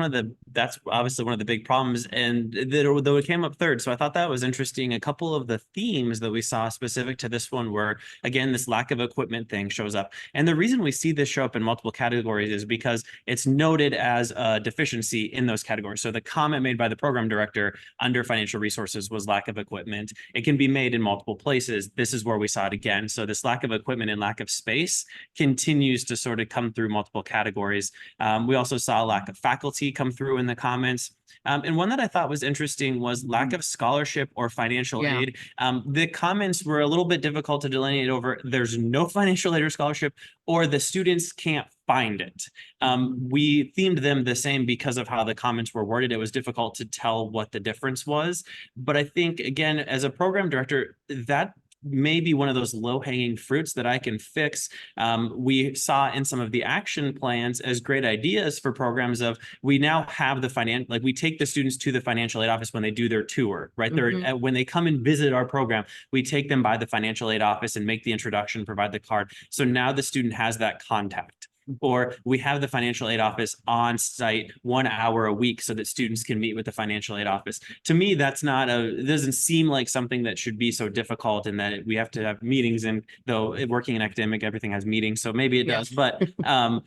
that's obviously one of the big problems. And though it came up third. So I thought that was interesting. A couple of the themes that we saw specific to this one were, again, this lack of equipment thing shows up. And the reason we see this show up in multiple categories is because it's noted as a deficiency in those categories. So the comment made by the program director under financial resources was lack of equipment. It can be made in multiple places. This is where we saw it again. So this lack of equipment and lack of space continues to sort of come through multiple categories. We also saw a lack of faculty come through in the comments. And one that I thought was interesting was lack of scholarship or financial aid. The comments were a little bit difficult to delineate over there's no financial aid or scholarship, or the students can't find it. We themed them the same because of how the comments were worded. It was difficult to tell what the difference was. But I think, again, as a program director, that may be one of those low-hanging fruits that I can fix. We saw in some of the action plans as great ideas for programs of, we now have the like we take the students to the financial aid office when they do their tour, right? When they come and visit our program, we take them by the financial aid office and make the introduction, provide the card. So now the student has that contact. Or we have the financial aid office on site 1 hour a week so that students can meet with the financial aid office. To me, it doesn't seem like something that should be so difficult, and that we have to have meetings. And though working in academic, everything has meetings, so maybe it does. But to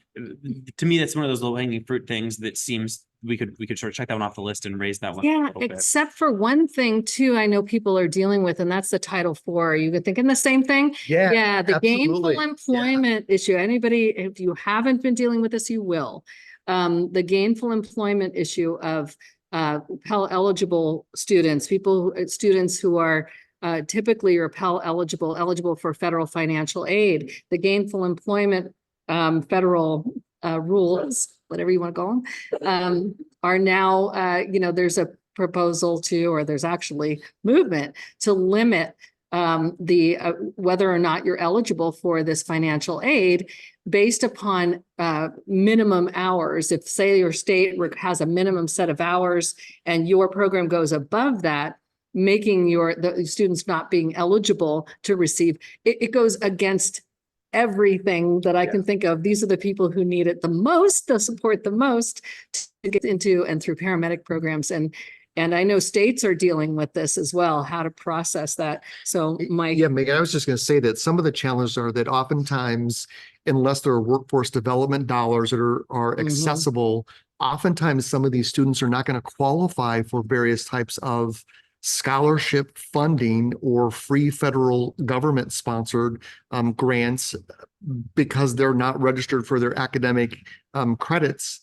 me, that's one of those low hanging fruit things that seems we could sort of check that one off the list and raise that one. Yeah, except for one thing too, I know people are dealing with, and that's the Title IV. Are you thinking the same thing? Yeah, the gainful employment issue. Anybody, if you haven't been dealing with this, you will. The gainful employment issue of Pell eligible students, students who are typically are Pell eligible for federal financial aid. The gainful employment federal rules, whatever you want to call them, are now, there's a proposal or there's actually movement to limit whether or not you're eligible for this financial aid based upon minimum hours. If, say, your state has a minimum set of hours and your program goes above that, making the students not being eligible to receive, it goes against everything that I can think of. These are the people who need it the most, the support the most, to get into and through paramedic programs. And I know states are dealing with this as well, how to process that. So Mike. Yeah, Megan, I was just going to say that some of the challenges are that oftentimes, unless there are workforce development dollars that are accessible, oftentimes some of these students are not going to qualify for various types of scholarship funding or free federal government sponsored grants because they're not registered for their academic credits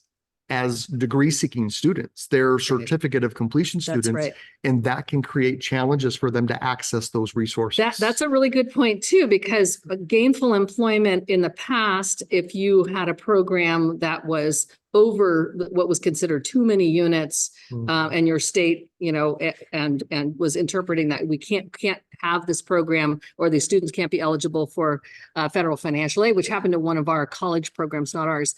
as degree seeking students. They're certificate of completion students, and that can create challenges for them to access those resources. That's a really good point too, because gainful employment in the past, if you had a program that was over what was considered too many units, and your state, and was interpreting that we can't have this program, or these students can't be eligible for federal financial aid, which happened to one of our college programs, not ours.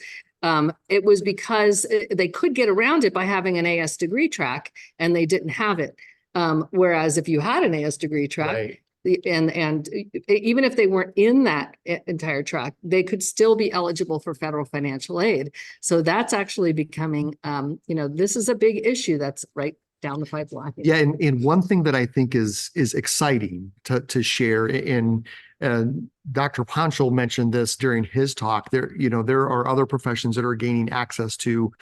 It was because they could get around it by having an AS degree track, and they didn't have it. Whereas if you had an AS degree track, and even if they weren't in that entire track, they could still be eligible for federal financial aid. So that's actually becoming, this is a big issue that's right down the pipeline. Yeah, and one thing that I think is exciting to share, and Dr. Ponchel mentioned this during his talk, there are other professions that are gaining access to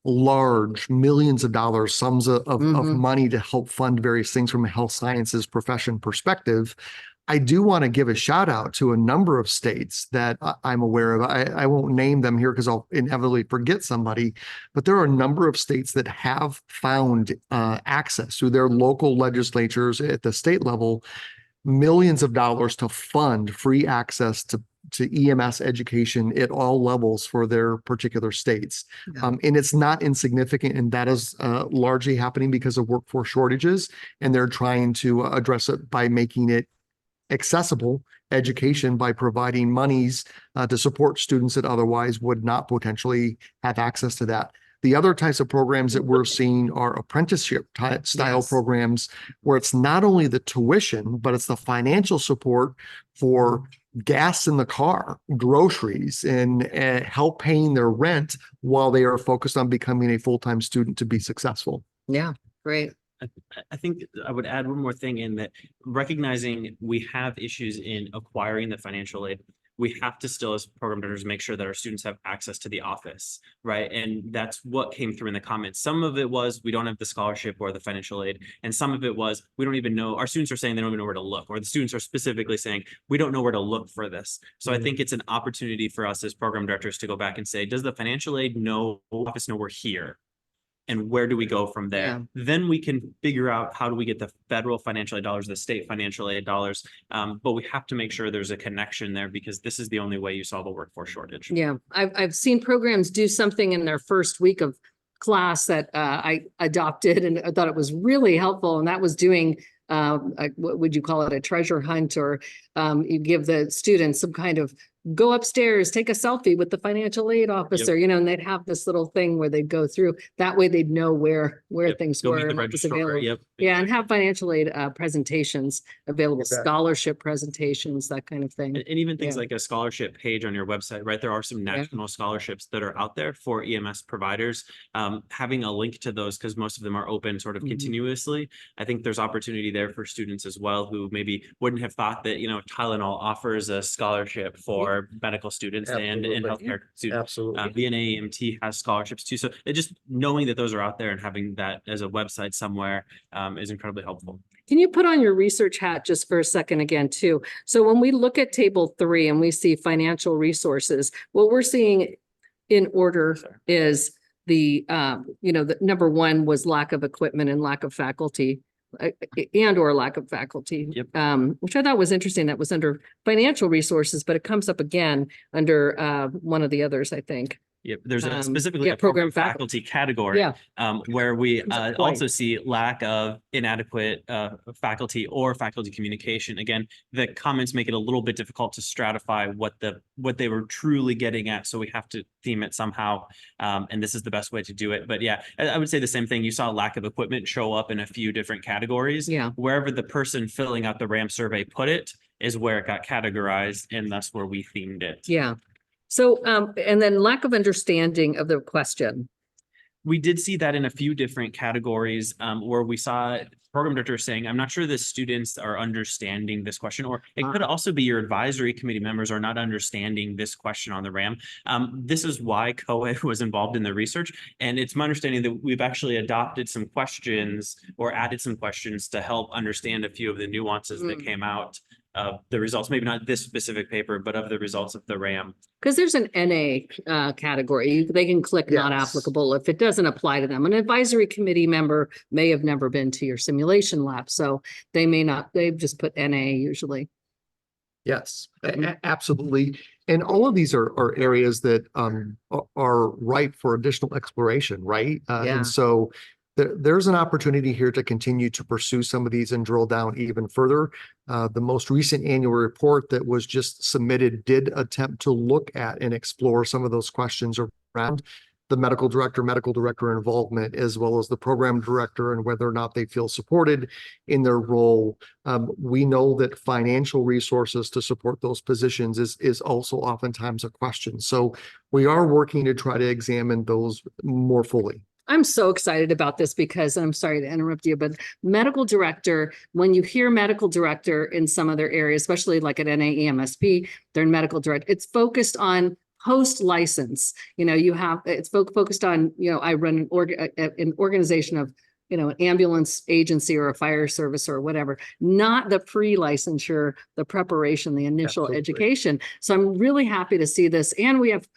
large millions of dollars, sums of money to help fund various things from a health sciences profession perspective. I do want to give a shout out to a number of states that I'm aware of. I won't name them here because I'll inevitably forget somebody, but there are a number of states that have found access through their local legislatures at the state level, millions of dollars to fund free access to EMS education at all levels for their particular states. Yeah. And it's not insignificant, and that is largely happening because of workforce shortages, and they're trying to address it by making it accessible education by providing monies to support students that otherwise would not potentially have access to that. The other types of programs that we're seeing are apprenticeship style Yes. programs, where it's not only the tuition, but it's the financial support for gas in the car, groceries, and help paying their rent while they are focused on becoming a full-time student to be successful. Yeah, great. I think I would add one more thing in that, recognizing we have issues in acquiring the financial aid, we have to still, as program directors, make sure that our students have access to the office, right? And that's what came through in the comments. Some of it was, we don't have the scholarship or the financial aid. And some of it was, we don't even know, our students are saying they don't even know where to look, or the students are specifically saying, we don't know where to look for this. So I think it's an opportunity for us as program directors to go back and say, does the financial aid office know we're here? And where do we go from there? Yeah. Then we can figure out how do we get the federal financial aid dollars, the state financial aid dollars. But we have to make sure there's a connection there, because this is the only way you solve a workforce shortage. Yeah, I've seen programs do something in their first week of class that I adopted, and I thought it was really helpful. And that was doing, what would you call it, a treasure hunt, or you give the students some kind of go upstairs, take a selfie with the financial aid officer, you know, and they'd have this little thing where they'd go through. That way they'd know where things Go meet were the and what was registrar. available. Yeah, and have financial aid presentations available, Exactly. scholarship presentations, that kind of thing. And even things Yeah. like a scholarship page on your website, right? There are some national scholarships that are out there for EMS providers. Having a link to those, because most of them are open sort of Mhm. continuously. I think there's opportunity there for students as well, who maybe wouldn't have thought that, you know, Tylenol offers a scholarship for medical students and Absolutely. healthcare students. Absolutely. The NAEMT has scholarships too. So just knowing that those are out there and having that as a website somewhere is incredibly helpful. Can you put on your research hat just for a second again, too? So when we look at table 3 and we see financial resources, what we're seeing in order is the, the number 1 was lack of equipment and lack of faculty. Or lack of faculty, Yep. Which I thought was interesting. That was under financial resources, but it comes up again under one of the others, I think. Yep, there's a specifically yeah, a program program faculty category, Yeah. where we Comes up also twice. see lack of inadequate faculty or faculty communication. Again, the comments make it a little bit difficult to stratify what they were truly getting at, so we have to theme it somehow, and this is the best way to do it. But yeah, I would say the same thing. You saw lack of equipment show up in a few different categories. Yeah. Wherever the person filling out the RAM survey put it is where it got categorized, and that's where we themed it. Yeah. So, and then lack of understanding of the question. We did see that in a few different categories, where we saw program directors saying, I'm not sure the students are understanding this question, or it could also be your advisory committee members are not understanding this question on the RAM. This is why co-ed was involved in the research. And it's my understanding that we've actually adopted some questions or added some questions to help understand a few of the nuances that came out of the results, maybe not this specific paper, but of the results of the RAM. Because there's an NA category. They can click not Yes. applicable if it doesn't apply to them. An advisory committee member may have never been to your simulation lab, so they may not, they've just put NA usually. Yes, absolutely. And all of these are areas that are ripe for additional exploration, right? Yeah. And so there's an opportunity here to continue to pursue some of these and drill down even further. The most recent annual report that was just submitted did attempt to look at and explore some of those questions around the medical director involvement, as well as the program director and whether or not they feel supported in their role. We know that financial resources to support those positions is also oftentimes a question. So we are working to try to examine those more fully. I'm so excited about this because, I'm sorry to interrupt you, but medical director, when you hear medical director in some other areas, especially like at NAEMSP, they're in medical director, it's focused on post-license. You know, you have, it's focused on, I run an organization of, you know, an ambulance agency or a fire service or whatever, not the pre-licensure, the preparation, the initial Absolutely. education. So I'm really happy to see this. And we have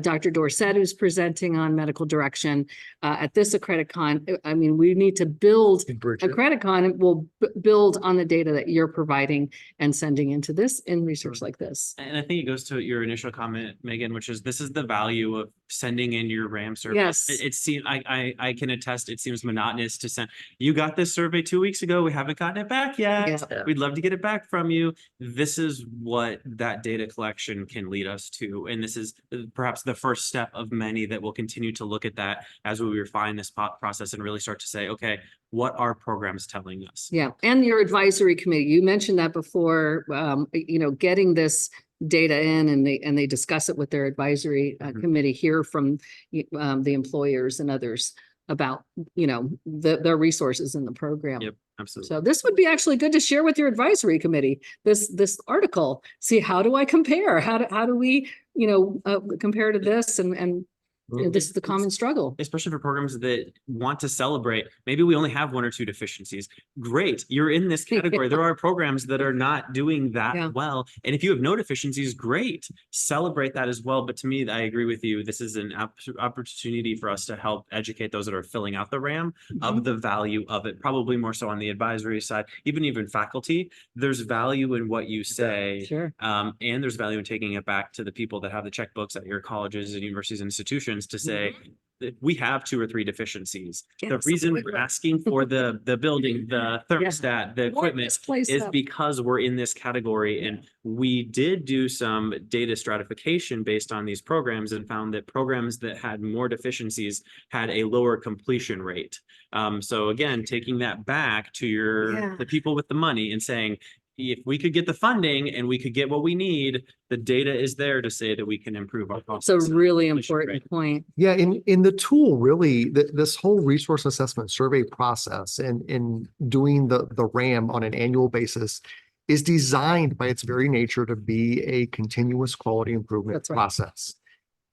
Dr. Dorsett, who's presenting on medical direction at this Accreditcon. I mean, we need to build Accreditcon, and we'll build on the data that you're providing and sending into this in research like this. And I think it goes to your initial comment, Megan, which is this is the value of sending in your RAM survey. Yes. It seems I can attest it seems monotonous to send. You got this survey 2 weeks ago. We haven't gotten it back yet. Yeah. We'd love to get it back from you. This is what that data collection can lead us to. And this is perhaps the first step of many that will continue to look at that as we refine this process and really start to say, okay, what are programs telling us? Yeah, and your advisory committee, you mentioned that before, you know, getting this data in and they discuss it with their advisory committee, hear from the employers and others about, you know, their resources in the program. Yep, absolutely. So this would be actually good to share with your advisory committee, this article, see how do I compare? How do we, you know, compare to this and you know, this is the common struggle. Especially for programs that want to celebrate. Maybe we only have 1 or 2 deficiencies. Great. You're in this category. There are programs that are not doing that well. And if you have no deficiencies, great. Celebrate that as well. But to me, I agree with you. This is an opportunity for us to help educate those that are filling out the RAM of the value of it, probably more so on the advisory side, even faculty. There's value in what you say. Sure. And there's value in taking it back to the people that have the checkbooks at your colleges and universities and institutions to say that we have 2 or 3 deficiencies. The reason we're asking for the building, the thermostat, the equipment is because we're in this category. And we did do some data stratification based on these programs and found that programs that had more deficiencies had a lower completion rate. So again, taking that back to the people with the money and saying, if we could get the funding and we could get what we need, the data is there to say that we can improve our process. It's a really important point. Yeah, in the tool, really, this whole resource assessment survey process and in doing the RAM on an annual basis is designed by its very nature to be a continuous quality improvement process.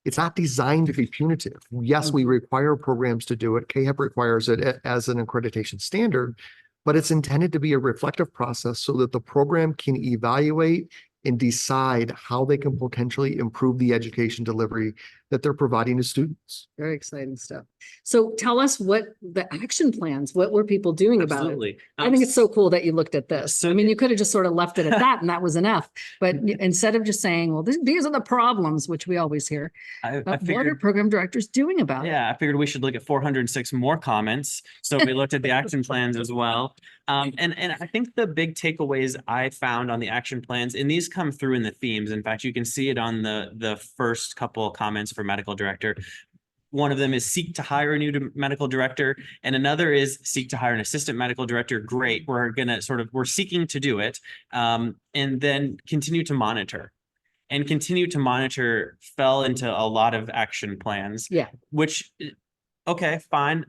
It's not designed to be punitive. Yes, we require programs to do it. CAHEP requires it as an accreditation standard, but it's intended to be a reflective process so that the program can evaluate and decide how they can potentially improve the education delivery that they're providing to students. Very exciting stuff. So tell us what the action plans, what were people doing about it? I think it's so cool that you looked at this. So I mean, you could have just sort of left it at that and that was enough. But instead of just saying, well, these are the problems, which we always hear, what are program directors doing about it? Yeah, I figured we should look at 406 more comments. So we looked at the action plans as well. And I think the big takeaways I found on the action plans, and these come through in the themes. In fact, you can see it on the first couple of comments for medical director. One of them is seek to hire a new medical director, and another is seek to hire an assistant medical director. Great, we're seeking to do it, and then continue to monitor. And continue to monitor fell into a lot of action plans. Yeah, which, okay, fine.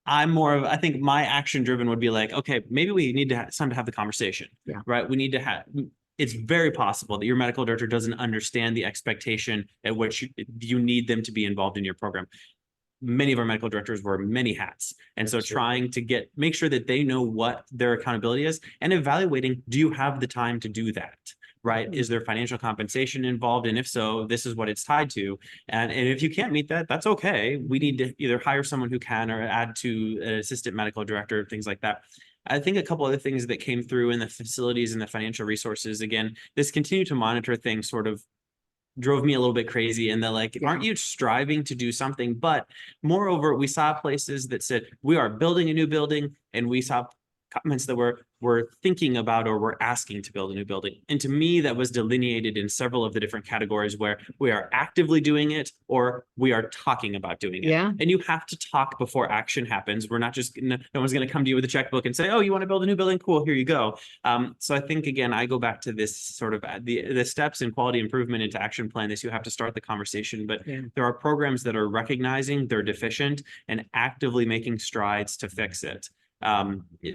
I think my action driven would be like, okay, maybe we need to it's time to have the conversation. Yeah. Right. We need to have. It's very possible that your medical director doesn't understand the expectation at which you need them to be involved in your program. Many of our medical directors wear many hats. And so trying to make sure that they know what their accountability is and evaluating, do you have the time to do that? Right? Is there financial compensation involved? And if so, this is what it's tied to. And if you can't meet that, that's okay. We need to either hire someone who can or add to an assistant medical director, things like that. I think a couple other things that came through in the facilities and the financial resources, again, this continue to monitor thing sort of drove me a little bit crazy. And they're like, aren't you striving to do something? But moreover, we saw places that said, we are building a new building, and we saw comments that we're thinking about or we're asking to build a new building. And to me, that was delineated in several of the different categories where we are actively doing it or we are talking about doing it. Yeah. And you have to talk before action happens. We're not just, no one's going to come to you with a checkbook and say, oh, you want to build a new building? Cool, here you go. So I think, again, I go back to this sort of the steps in quality improvement into action plan. This, you have to start the conversation, but there are programs that are recognizing they're deficient and actively making strides to fix it.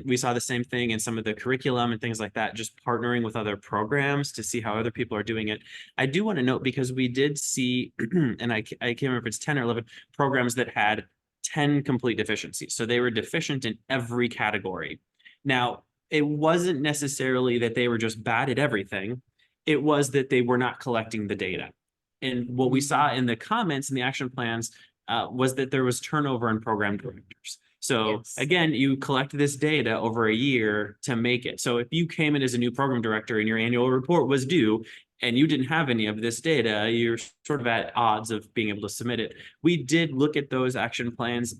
We saw the same thing in some of the curriculum and things like that, just partnering with other programs to see how other people are doing it. I do want to note, because we did see, and I can't remember if it's 10 or 11 programs that had 10 complete deficiencies. So they were deficient in every category. Now, it wasn't necessarily that they were just bad at everything. It was that they were not collecting the data. And what we saw in the comments and the action plans was that there was turnover in program directors. So Yes. again, you collect this data over a year to make it. So if you came in as a new program director and your annual report was due and you didn't have any of this data, you're sort of at odds of being able to submit it. We did look at those action plans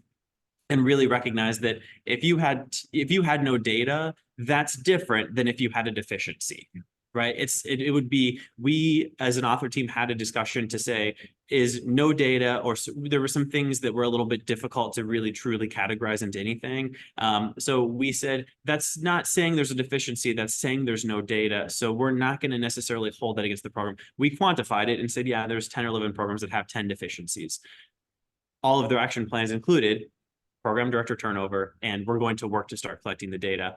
and really recognize that if you had no data, that's different than if you had a deficiency. Right. It would be, we as an author team had a discussion to say, is no data, or there were some things that were a little bit difficult to really truly categorize into anything. So we said, that's not saying there's a deficiency, that's saying there's no data. So we're not going to necessarily hold that against the program. We quantified it and said, yeah, there's 10 or 11 programs that have 10 deficiencies. All of their action plans included program director turnover, and we're going to work to start collecting the data.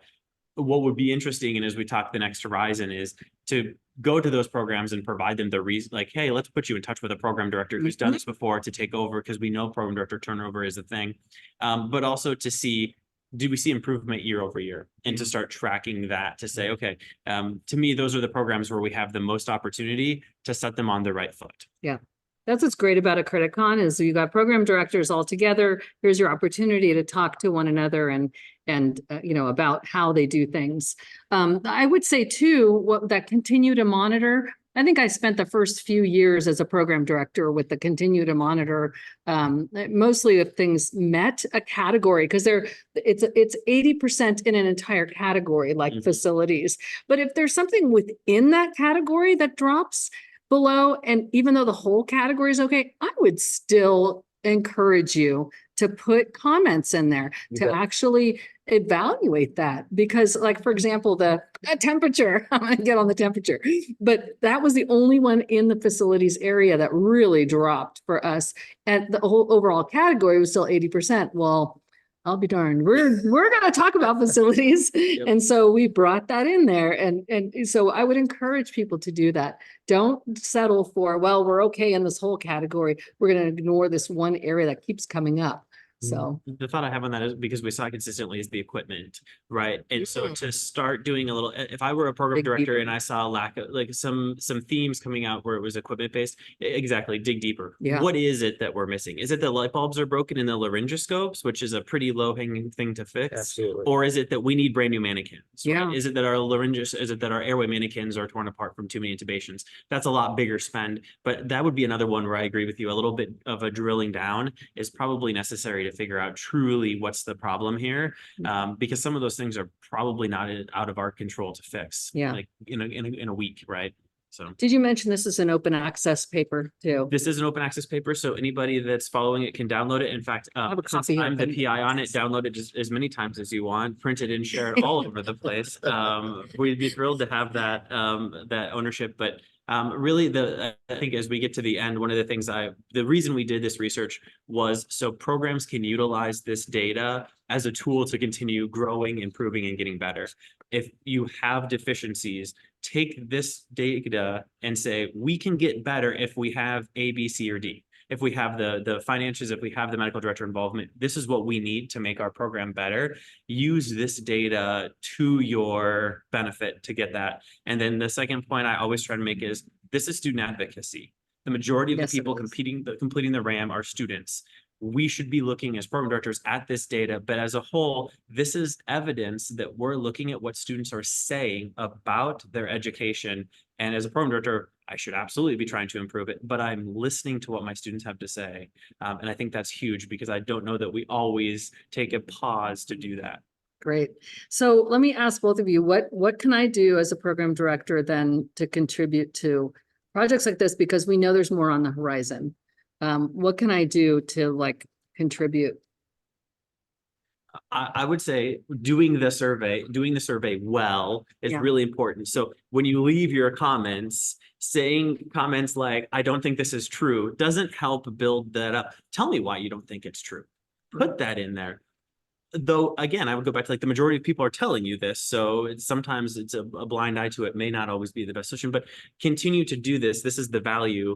What would be interesting, and as we talk the next horizon, is to go to those programs and provide them the reason, like, hey, let's put you in touch with a program director who's done this before to take over, because we know program director turnover is a thing. But also to see, do we see improvement year over year, and to start tracking that to say, okay, to me, those are the programs where we have the most opportunity to set them on the right foot. Yeah. That's what's great about Accreditcon is you got program directors all together. Here's your opportunity to talk to one another and you know, about how they do things. I would say too, what that continue to monitor. I think I spent the first few years as a program director with the continue to monitor. Mostly if things met a category, because it's 80% in an entire category, like facilities. But if there's something within that category that drops below, and even though the whole category is okay, I would still encourage you to put comments in there to actually evaluate that. Because, like, for example, the temperature, I'm going to get on the temperature, but that was the only one in the facilities area that really dropped for us. And the whole overall category was still 80%. Well, I'll be darned. We're going to talk about facilities. Yep. And so we brought that in there. And so I would encourage people to do that. Don't settle for, well, we're okay in this whole category. We're going to ignore this one area that keeps coming up. So the thought I have on that is, because we saw consistently, is the equipment, right? And so to start doing a little, if I were a program Dig director deeper. and I saw a lack of, like, some themes coming out where it was equipment based, exactly, dig deeper. Yeah. What is it that we're missing? Is it the light bulbs are broken in the laryngoscopes, which is a pretty low hanging thing to fix? Absolutely. Or is it that we need brand new mannequins? Right? Yeah. Is it that our airway mannequins are torn apart from too many intubations? That's a lot bigger spend, but that would be another one where I agree with you. A little bit of a drilling down is probably necessary to figure out truly what's the problem here, because some of those things are probably not out of our control to fix. Yeah. Like in a week, right? So did you mention this is an open access paper too? this is an open access paper, so anybody that's following it can download it. In fact, have a since copy I'm the open. PI on it, download it as many times as you want, print it and share it all over the place. We'd be thrilled to have that that ownership, but really, I think as we get to the end, one of the things the reason we did this research was so programs can utilize this data as a tool to continue growing, improving, and getting better. If you have deficiencies, take this data and say, we can get better if we have A, B, C, or D. If we have the finances, if we have the medical director involvement, this is what we need to make our program better. Use this data to your benefit to get that. And then the second point I always try to make is, this is student advocacy. The majority of Yes, the it people is. completing the RAM are students. We should be looking as program directors at this data, but as a whole, this is evidence that we're looking at what students are saying about their education. And as a program director, I should absolutely be trying to improve it, but I'm listening to what my students have to say. And I think that's huge, because I don't know that we always take a pause to do that. Great. So let me ask both of you, what can I do as a program director then to contribute to projects like this? Because we know there's more on the horizon. What can I do to contribute? I would say doing the survey well is Yeah. really important. So when you leave your comments, saying comments like, I don't think this is true, doesn't help build that up. Tell me why you don't think it's true. Put that in there. though, again, I would go back to like the majority of people are telling you this. So sometimes it's a blind eye to it, may not always be the best solution, but continue to do this. This is the value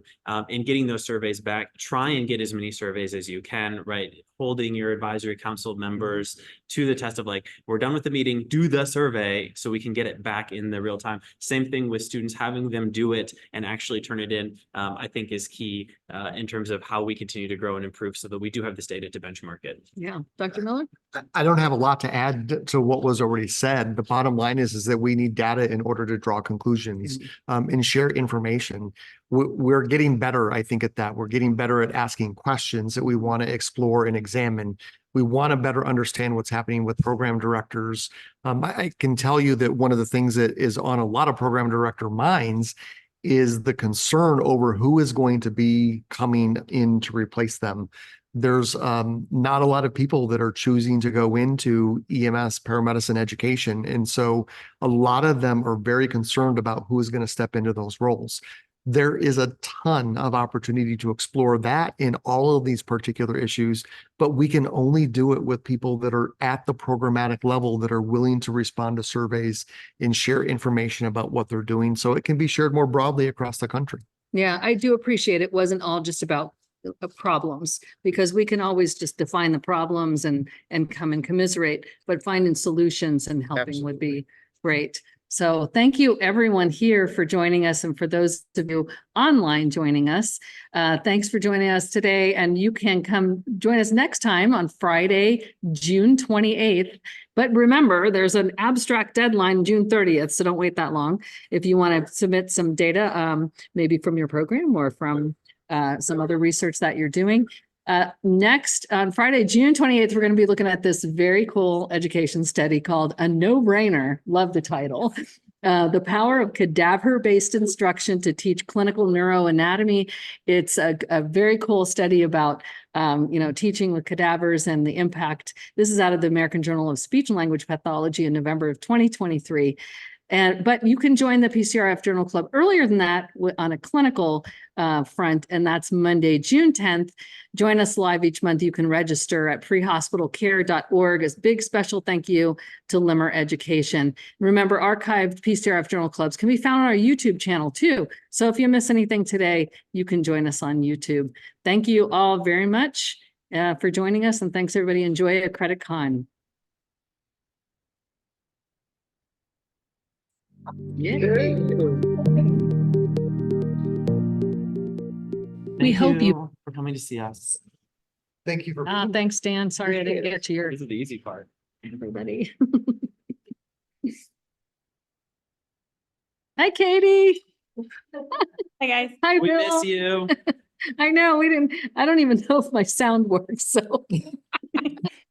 in getting those surveys back. Try and get as many surveys as you can, right? Holding your advisory council members to the test of like, we're done with the meeting, do the survey so we can get it back in the real time. Same thing with students, having them do it and actually turn it in, I think is key in terms of how we continue to grow and improve so that we do have this data to benchmark it. Yeah. Dr. Miller? I don't have a lot to add to what was already said. The bottom line is that we need data in order to draw conclusions and share information. We're getting better, I think, at that. We're getting better at asking questions that we want to explore and examine. We want to better understand what's happening with program directors. I can tell you that one of the things that is on a lot of program director minds is the concern over who is going to be coming in to replace them. There's not a lot of people that are choosing to go into EMS paramedicine education. And so a lot of them are very concerned about who is going to step into those roles. There is a ton of opportunity to explore that in all of these particular issues, but we can only do it with people that are at the programmatic level that are willing to respond to surveys and share information about what they're doing so it can be shared more broadly across the country. Yeah, I do appreciate it wasn't all just about problems, because we can always just define the problems and come and commiserate, but finding solutions and helping would be great. So thank you everyone here for joining us, and for those of you online joining us, thanks for joining us today. And you can come join us next time on Friday, June 28th. But remember, there's an abstract deadline June 30th, so don't wait that long. If you want to submit some data, maybe from your program or from some other research that you're doing. Next, on Friday, June 28th, we're going to be looking at this very cool education study called A No-Brainer. Love the title. The Power of Cadaver-Based Instruction to Teach Clinical Neuroanatomy. It's a very cool study about teaching with cadavers and the impact. This is out of the American Journal of Speech and Language Pathology in November of 2023. But you can join the PCRF Journal Club earlier than that on a clinical front, and that's Monday, June 10th. Join us live each month. You can register at prehospitalcare.org. A big special thank you to Limmer Education. Remember, archived PCRF Journal Clubs can be found on our YouTube channel too. So if you miss anything today, you can join us on YouTube. Thank you all very much for joining us, and thanks everybody. Enjoy Accreditcon. Yeah. Thank hope you for coming to see us. Thank you for being Thanks, Dan. Sorry I didn't get to yours. This is the easy part. Everybody. Hi, Katie. Hi, guys. Hi, We Bill. miss you. I know I don't even know if my sound works. So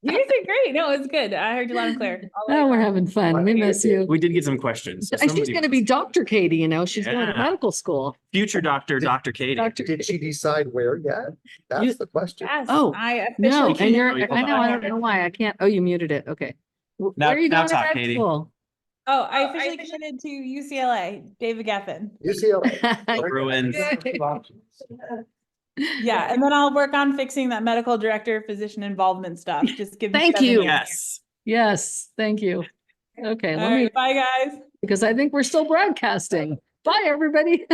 You guys did great. No, it's good. I heard you loud and clear. we're having fun. We miss you. We did get some questions. So And she's somebody- going to be Dr. Katie, she's going to Yeah. medical school. future doctor, Dr. Katie. Did she decide where yet? That's You- the question. Yes. Oh, I No, officially. and you're, Katie. I know, I don't know why I can't. Oh, you muted it. Okay. Where Now- are you now going to talk, med Katie. school? Oh, I officially committed to UCLA. David Geffen. UCLA. Bruins. Yeah, and then I'll work on fixing that medical director physician involvement stuff. Just give me Thank 7 you. years. Yes. Yes, thank you. Okay, All let me, right, bye, guys. because I think we're still broadcasting. Bye, everybody.